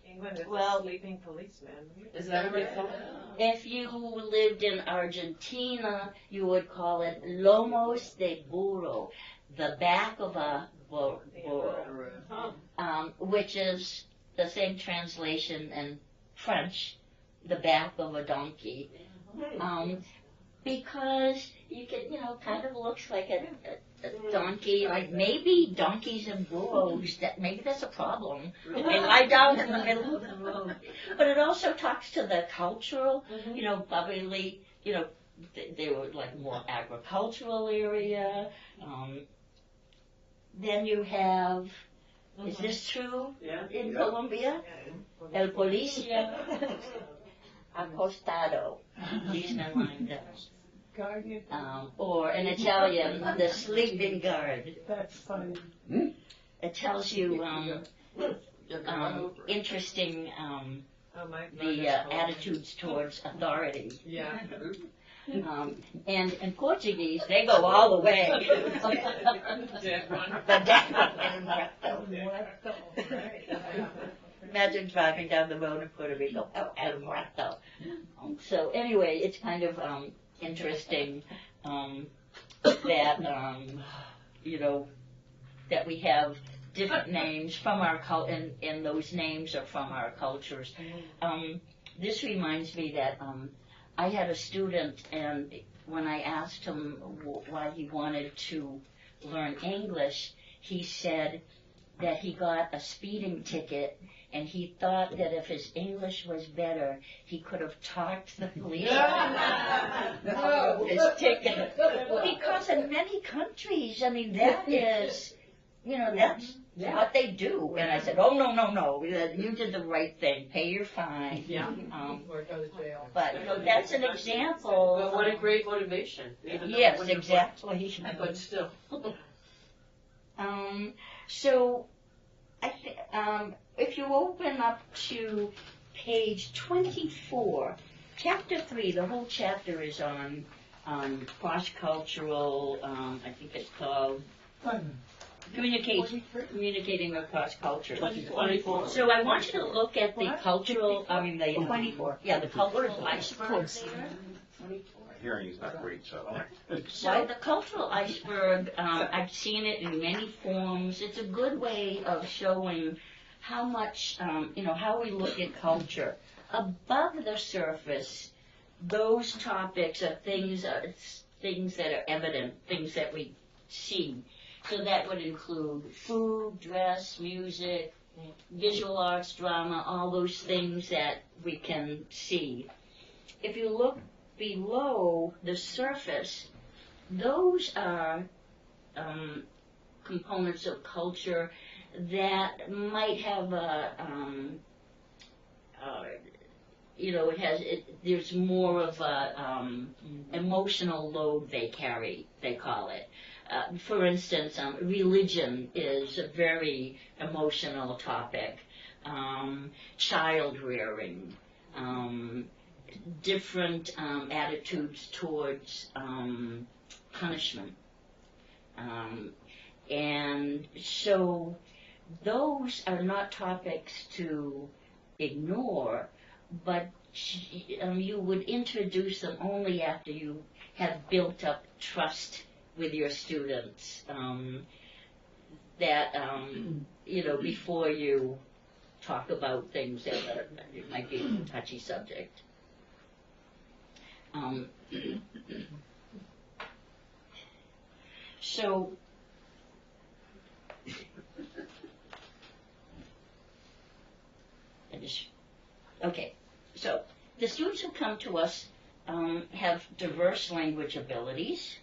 England is Well, a sleeping policeman. Is that what it's called? If you lived in Argentina, you would call it lomos de burro, the back of a burro, which is the same translation in French, the back of a donkey. Because you can, kind of looks like a donkey, like maybe donkeys and burros, maybe that's a problem. They lie down in the middle of the road. But it also talks to the cultural, probably, they were like more agricultural area. Then you have, is this true in Colombia? El policía acostado. He's been lined up. Or in Italian, the sleeping guard. That's funny. It tells you interesting the attitudes towards authority. Yeah. And in Portuguese, they go all the way. Imagine driving down the road in Puerto Rico, El Muerto. So anyway, it's kind of interesting that that we have different names from our and those names are from our cultures. This reminds me that I had a student, and when I asked him why he wanted to learn English, he said that he got a speeding ticket. And he thought that if his English was better, he could have talked the police his ticket. Because in many countries, that is, that's what they do. And I said, oh, no, you did the right thing. Pay your fine. Yeah. Or go to jail. But, that's an example. But what a great motivation. Yes, exactly. But still. So, if you open up to page 24, chapter 3, the whole chapter is on cross-cultural, I think it's called communicating across cultures. 24. So I want you to look at the cultural, the 24. Yeah, the cultural iceberg there. Hearing is not great, so. So the cultural iceberg, I've seen it in many forms. It's a good way of showing how much, how we look at culture. Above the surface, those topics are things that are evident, things that we see. So that would include food, dress, music, visual arts, drama, all those things that we can see. If you look below the surface, those are components of culture that might have there's more of a emotional load they carry, they call it. For instance, religion is a very emotional topic. Child rearing, different attitudes towards punishment. And so those are not topics to ignore, but you would introduce them only after you have built up trust with your students, before you talk about things that might be a touchy subject. So, okay, so the students who come to us have diverse language abilities.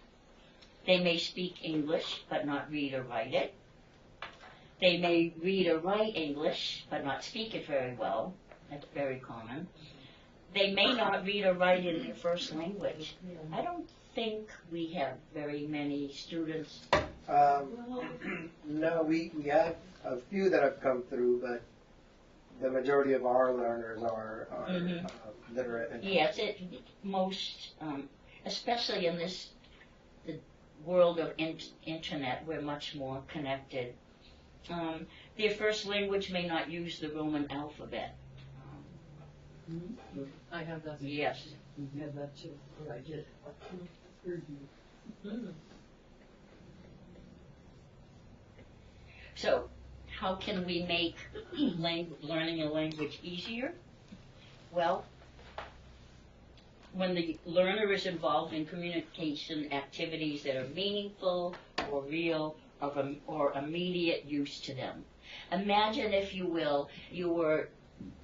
They may speak English but not read or write it. They may read or write English but not speak it very well. That's very common. They may not read or write in their first language. I don't think we have very many students. No, we have a few that have come through, but the majority of our learners are literate. And Yes, most, especially in the world of internet, we're much more connected. Their first language may not use the Roman alphabet. I have that. Yes. I have that too. Or I did. Heard you. So, how can we make learning a language easier? Well, when the learner is involved in communication activities that are meaningful or real or immediate use to them. Imagine, if you will, you were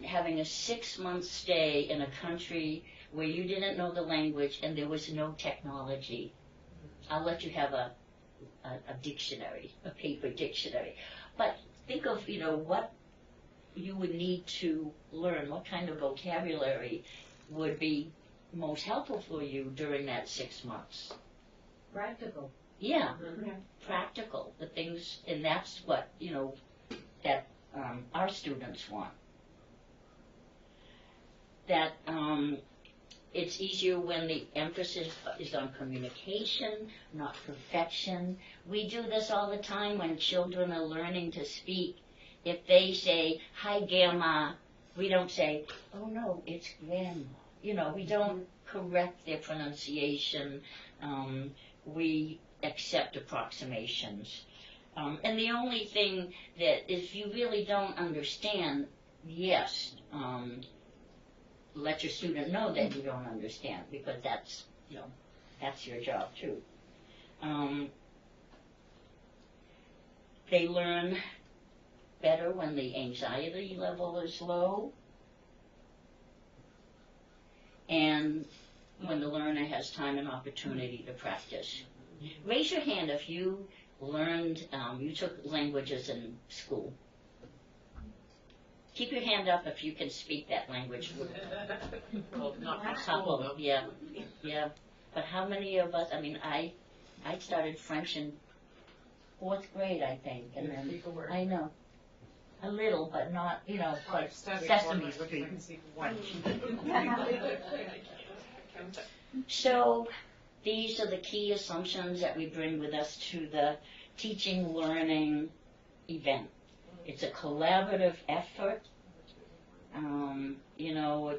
having a 6-month stay in a country where you didn't know the language and there was no technology. I'll let you have a dictionary, a paper dictionary. But think of, what you would need to learn, what kind of vocabulary would be most helpful for you during that 6 months. Practical. Yeah, practical, the things, and that's what, that our students want. That it's easier when the emphasis is on communication, not perfection. We do this all the time when children are learning to speak. If they say, "Hi, Grandma," we don't say, "Oh no, it's Grandma." We don't correct their pronunciation. We accept approximations. And the only thing that if you really don't understand, yes, let your student know that you don't understand, because that's your job too. They learn better when the anxiety level is low, and when the learner has time and opportunity to practice. Raise your hand if you learned, you took languages in school. Keep your hand up if you can speak that language. Well, not from A school, couple, though. yeah. But how many of us, I started French in 4th grade, I think, and then, I know, a little, but not, like Sesame Street. So, these are the key assumptions that we bring with us to the teaching learning event. It's a collaborative effort.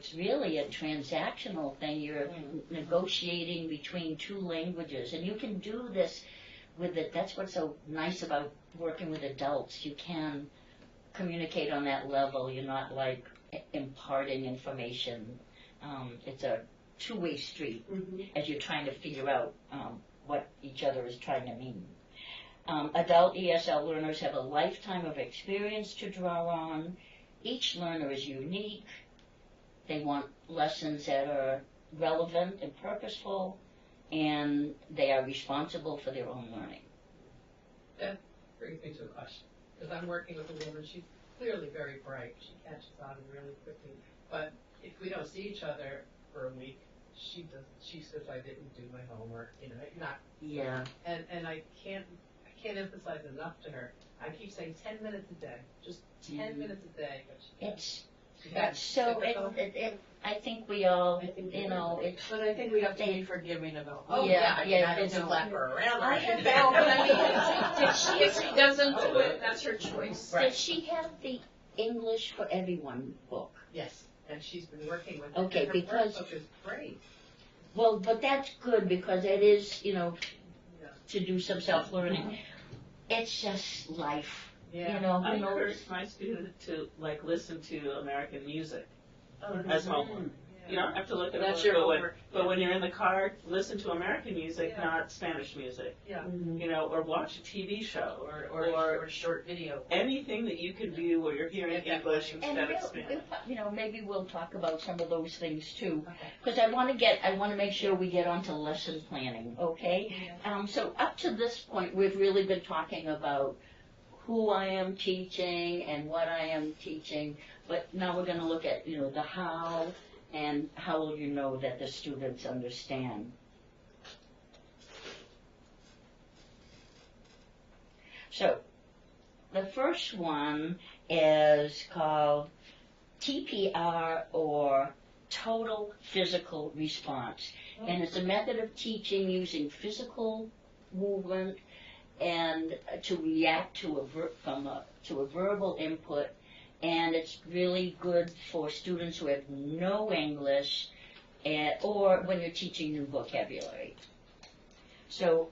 It's really a transactional thing. You're negotiating between 2 languages, and you can do this with it. That's what's so nice about working with adults. You can communicate on that level. You're not like imparting information. It's a 2-way street as you're trying to figure out what each other is trying to mean. Adult ESL learners have a lifetime of experience to draw on. Each learner is unique. They want lessons that are relevant and purposeful, and they are responsible for their own learning. That brings me to a question, because I'm working with a woman, she's clearly very bright, she catches on really quickly, but if we don't see each other for a week, she says I didn't do my homework, Yeah. And I can't emphasize enough to her. I keep saying 10 minutes a day, just 10 minutes a day. It's so, I think we all, But I think we have to be forgiving about, I didn't slap her around. I have No, but I mean, Did if she doesn't do it, that's her choice. Does she have the English for Everyone book? Yes, and she's been working with it. Okay, and her because- workbook is great. Well, but that's good because it is, to do some self-learning. It's just life. I encourage my students to listen to American music as homework. You don't have to look at That's it, your but, homework. but when you're in the car, listen to American music, not Spanish music. Yeah. You know, or watch a TV show, Or a short video. anything that you can view where you're hearing English And instead of Spanish. maybe we'll talk about some of those things too. Because I want to make sure we get onto lesson planning, okay? So up to this point, we've really been talking about who I am teaching and what I am teaching, but now we're going to look at, the how and how will you know that the students understand. So, the first one is called TPR, or Total Physical Response. And it's a method of teaching using physical movement and to react to a verbal input. And it's really good for students who have no English or when you're teaching new vocabulary. So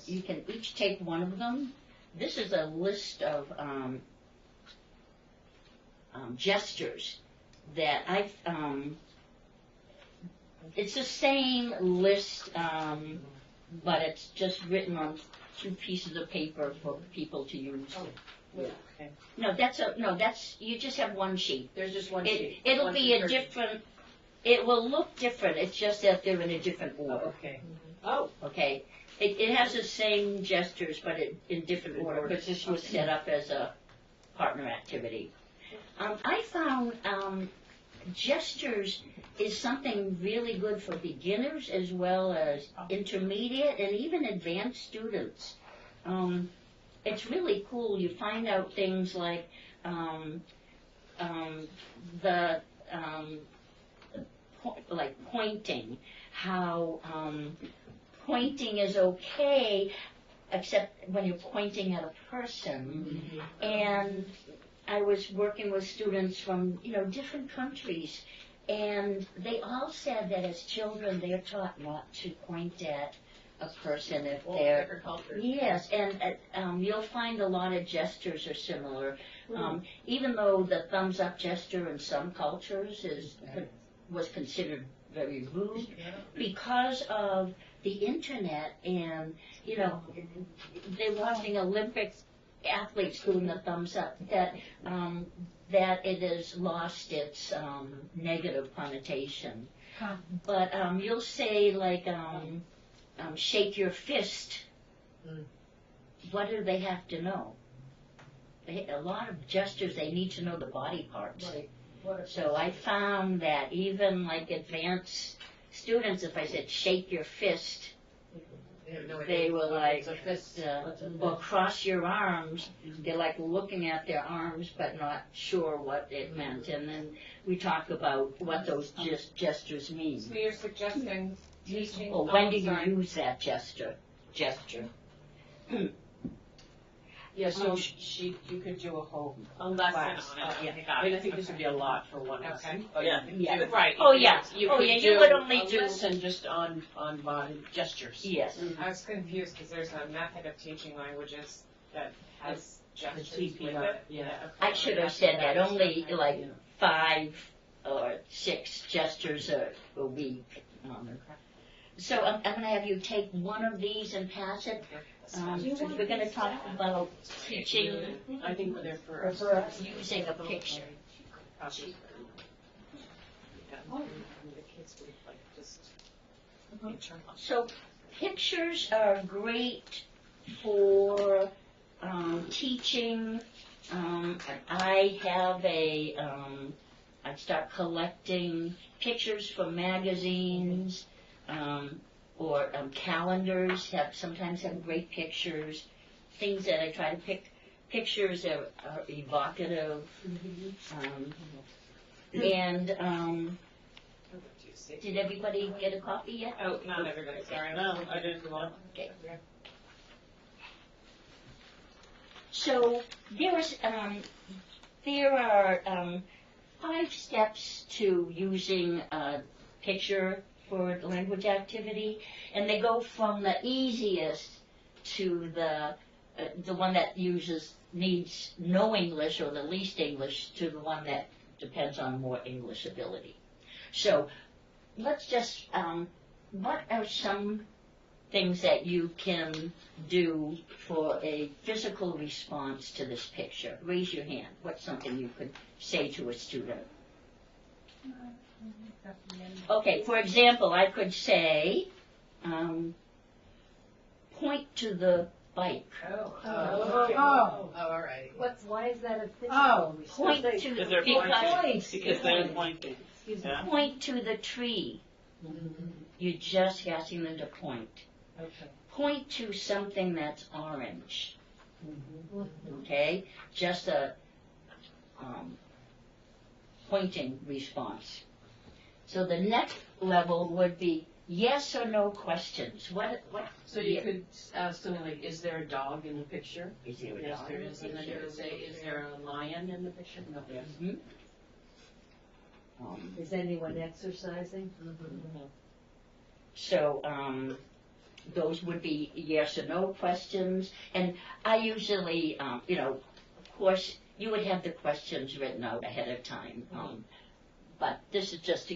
you can each take one of them. This is a list of gestures that it's the same list, but it's just written on 2 pieces of paper for people to use. Yeah. Okay. No, you just have one sheet. There's just one sheet. It'll One be per a person. different, it will look different, it's just that they're in a different order. Okay. Oh. Okay? It has the same gestures, but in different order, because this was set up as a partner activity. I found gestures is something really good for beginners as well as intermediate and even advanced students. It's really cool. You find out things like pointing, how pointing is okay, except when you're pointing at a person. And I was working with students from, different countries, and they all said that as children they're taught not to point at a person if they're... different cultures. Yes, and you'll find a lot of gestures are similar. Even though the thumbs up gesture in some cultures was considered very rude, because of the internet and, they're watching Olympic athletes doing the thumbs up, that it has lost its negative connotation. But you'll say, like, shake your fist. What do they have to know? A lot of gestures, they need to know the body parts. Right. So I found that even like advanced students, if I said shake your fist, they were like, or cross your arms. They're like looking at their arms but not sure what it meant. And then we talk about what those gestures mean. So you're suggesting teaching... Or when do you use that gesture? Yeah, so you could do a lesson class. on it. I mean, I think this would be a lot for one lesson. But Yeah. Right. Oh, yeah. You Oh, could yeah, do you would only a do... lesson just on body gestures. Yes. I was confused because there's a method of teaching languages that has gestures with TPR, it. yeah. I should have said that. Only like 5 or 6 gestures a week. So I'm going to have you take one of these and pass it. We're going to talk about teaching. I think they're for using a picture. So pictures are great for teaching. I have I start collecting pictures from magazines, or calendars sometimes have great pictures, things that I try to pick pictures that are evocative. Did everybody get a copy yet? Oh, not everybody, sorry. No, I didn't want. Okay. So there are 5 steps to using a picture for the language activity, and they go from the easiest to the one that needs no English or the least English to the one that depends on more English ability. So let's just, what are some things that you can do for a physical response to this picture? Raise your hand. What's something you could say to a student? Okay, for example, I could say, point to the bike. All right. Why is that a physical response? Point to Because they're pointing. Yeah. Point to the tree. You're just asking them to point. Okay. Point to something that's orange. Okay? Just a pointing response. So the next level would be yes or no questions. What? So you could ask something like, is there a dog in the picture? Is there a Yes, dog there in the is. And then you picture? could say, is there a lion in the picture? No. Yes. Is anyone exercising? So those would be yes or no questions. And I usually, of course, you would have the questions written out ahead of time. But this is just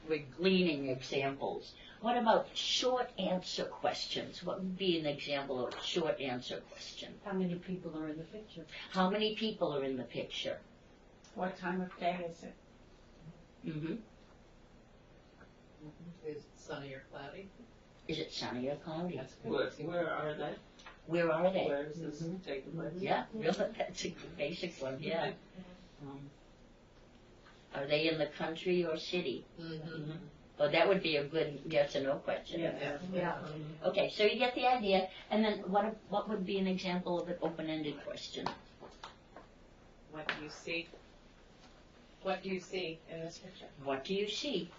we're gleaning examples. What about short answer questions? What would be an example of a short answer question? How many people are in the picture? How many people are in the picture? What time of day is it? Mm-hmm. Is it sunny or cloudy? Is it sunny or cloudy? Where are they? Where are they? Where is this taking place? Yeah, really, that's a basic one, yeah. Are they in the country or city? Well, that would be a good yes or no question. Yeah. Okay, so you get the idea, and then what would be an example of an open-ended question? What do you see? What do you see in this picture? What do you see?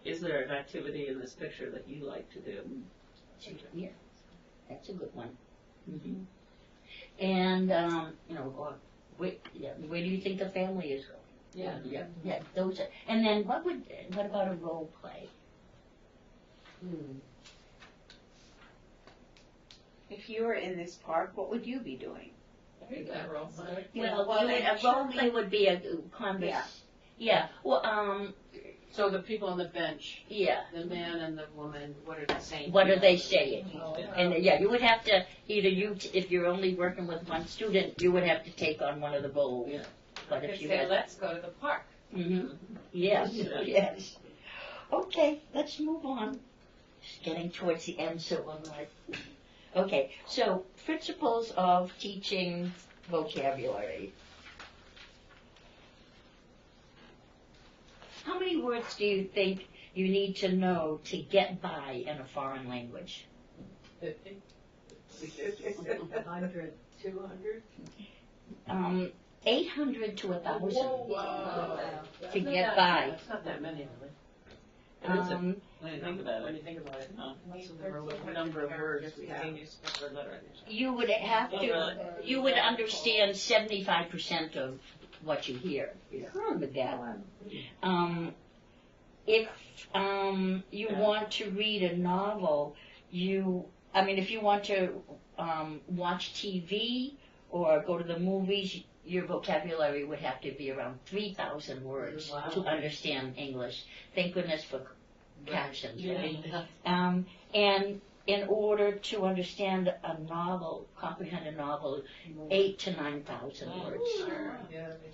Is there an activity in this picture that you like to do? Yeah, that's a good one. And, where do you think the family is going? Yeah, those are, and then what about a role play? If you were in this park, what would you be doing? Well, a role play would be a conversation. Yeah, well, So the people on the bench, yeah. the man and the woman, what are they saying? What are they saying? And you would have to, if you're only working with one student, you would have to take on one of the roles. Yeah. But if you say, had, let's go to the park. Yes, yes. Okay, let's move on. Just getting towards the end, so I'm like, okay, so principles of teaching vocabulary. How many words do you think you need to know to get by in a foreign language? 50? 100. 200? 800 to 1,000 Wow. to get by. That's not that many, really. When you think about When it. you think about it. So there were a number of words we have. You would have to, you would understand 75% of what you hear with that one. If you want to read a novel, if you want to watch TV or go to the movies, your vocabulary would have to be around 3,000 words to understand English. Thank goodness for captions, right? And in order to understand a novel, comprehend a novel, 8,000 to 9,000 words.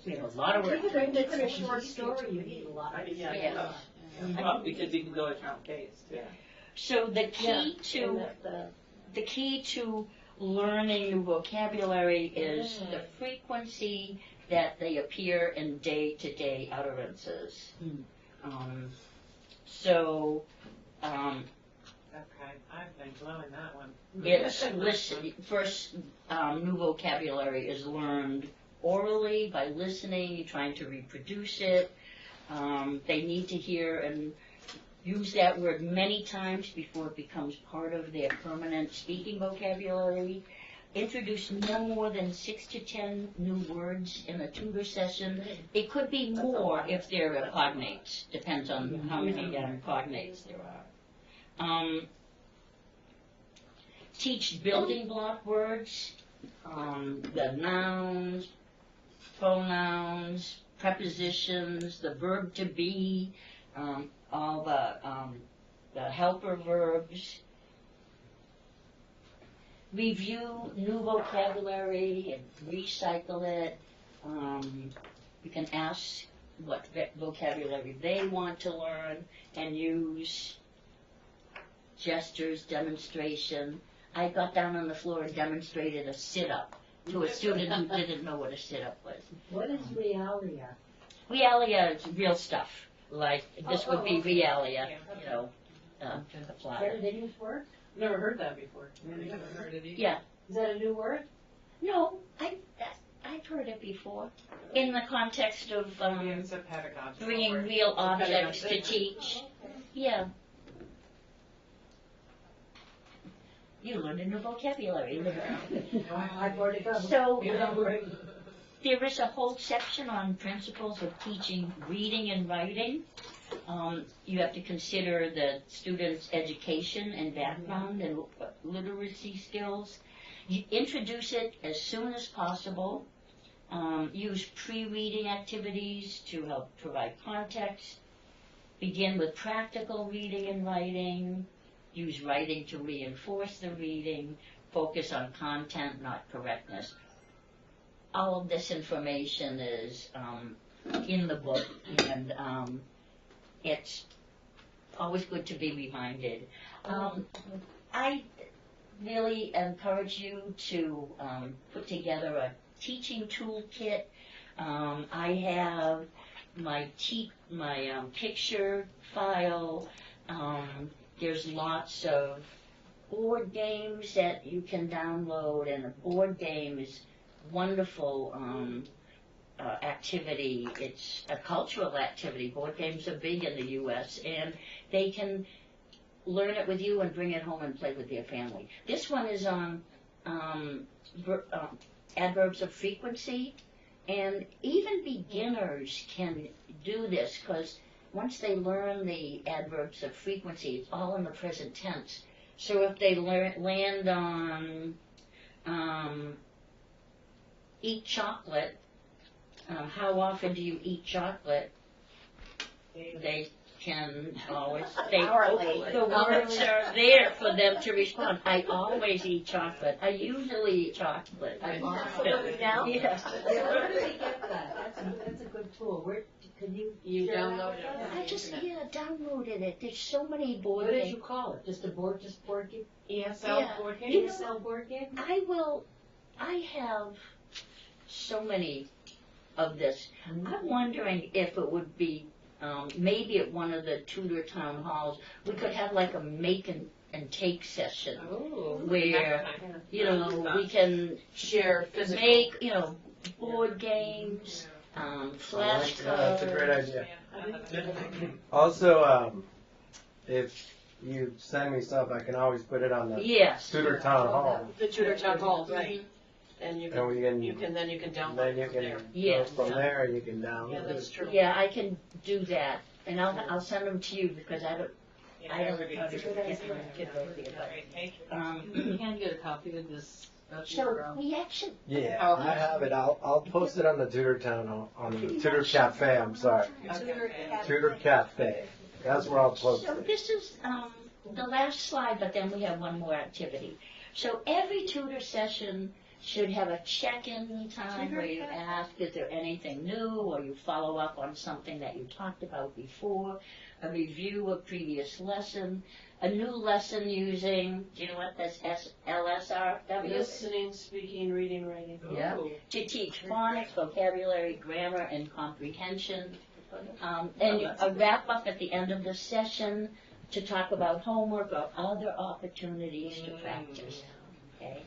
We have a lot of words. Even if it's a short story, you need a lot. Yeah. Because you can go at your own pace. Yeah. So the key to learning new vocabulary is the frequency that they appear in day-to-day utterances. Okay, I've been blowing that one. First, new vocabulary is learned orally by listening, trying to reproduce it. They need to hear and use that word many times before it becomes part of their permanent speaking vocabulary. Introduce no more than 6 to 10 new words in a tutor session. It could be more if there are cognates. Depends on how many cognates there are. Teach building block words, the nouns, pronouns, prepositions, the verb to be, all the helper verbs. Review new vocabulary and recycle it. You can ask what vocabulary they want to learn and use. Gestures, demonstration. I got down on the floor and demonstrated a sit-up to a student who didn't know what a sit-up was. What is realia? Realia is real stuff. Like, this would be realia, you know, Is apply. that an English word? Never heard that before. Never heard it either. Yeah. Is that a new word? No, I've heard it before. In the context of It's a pedagogical bringing word. real objects to teach. Yeah. You learned a new vocabulary. I've already got So, there is a whole section on principles of teaching reading and writing. You have to consider the student's education and background and literacy skills. You introduce it as soon as possible. Use pre-reading activities to help provide context. Begin with practical reading and writing. Use writing to reinforce the reading. Focus on content, not correctness. All of this information is in the book, and it's always good to be reminded. I really encourage you to put together a teaching toolkit. I have my picture file. There's lots of board games that you can download, and a board game is wonderful activity. It's a cultural activity. Board games are big in the U.S., and they can learn it with you and bring it home and play with your family. This one is on adverbs of frequency, and even beginners can do this, because once they learn the adverbs of frequency, it's all in the present tense. So if they land on eat chocolate, how often do you eat chocolate? They can always say, the words are there for them to respond. I always eat chocolate. I usually eat chocolate. I often. Yeah. Where do they get that? That's a good tool. Where can you share that download with it. us? I just downloaded it. There's so many board What did games. you call it? Just board game? ESL board game? You know, ESL board game? I have so many of this. I'm wondering if it would be, maybe at one of the tutor town halls, we could have like a make and take session where, you know, we can share physical. make, you know, board games, flashcards. That's a great idea. Also, if you send me stuff, I can always put it on the Yes. tutor town hall. The tutor town hall, right. And you And we can, you can download then you it from can there. go Yes. from there, and you can Yeah, download that's it. true. Yeah, I can do that, and I'll send them to you because I don't Yeah, know how to get my kid over there, Great, thank you. but, You can get a copy of this. so we actually, Yeah, I have it. I'll post it on the tutor town, on the tutor cafe. I'm sorry, tutor cafe. That's where I'll post so it. this is, the last slide, but then we have one more activity. So every tutor session should have a check-in time where you ask, is there anything new, or you follow up on something that you talked about before, a review of previous lesson, a new lesson using, do you know what that's LSRW? Listening, speaking, reading, writing. Yeah. To teach phonics, vocabulary, grammar, and comprehension. And a wrap up at the end of the session to talk about homework or other opportunities to practice. Okay.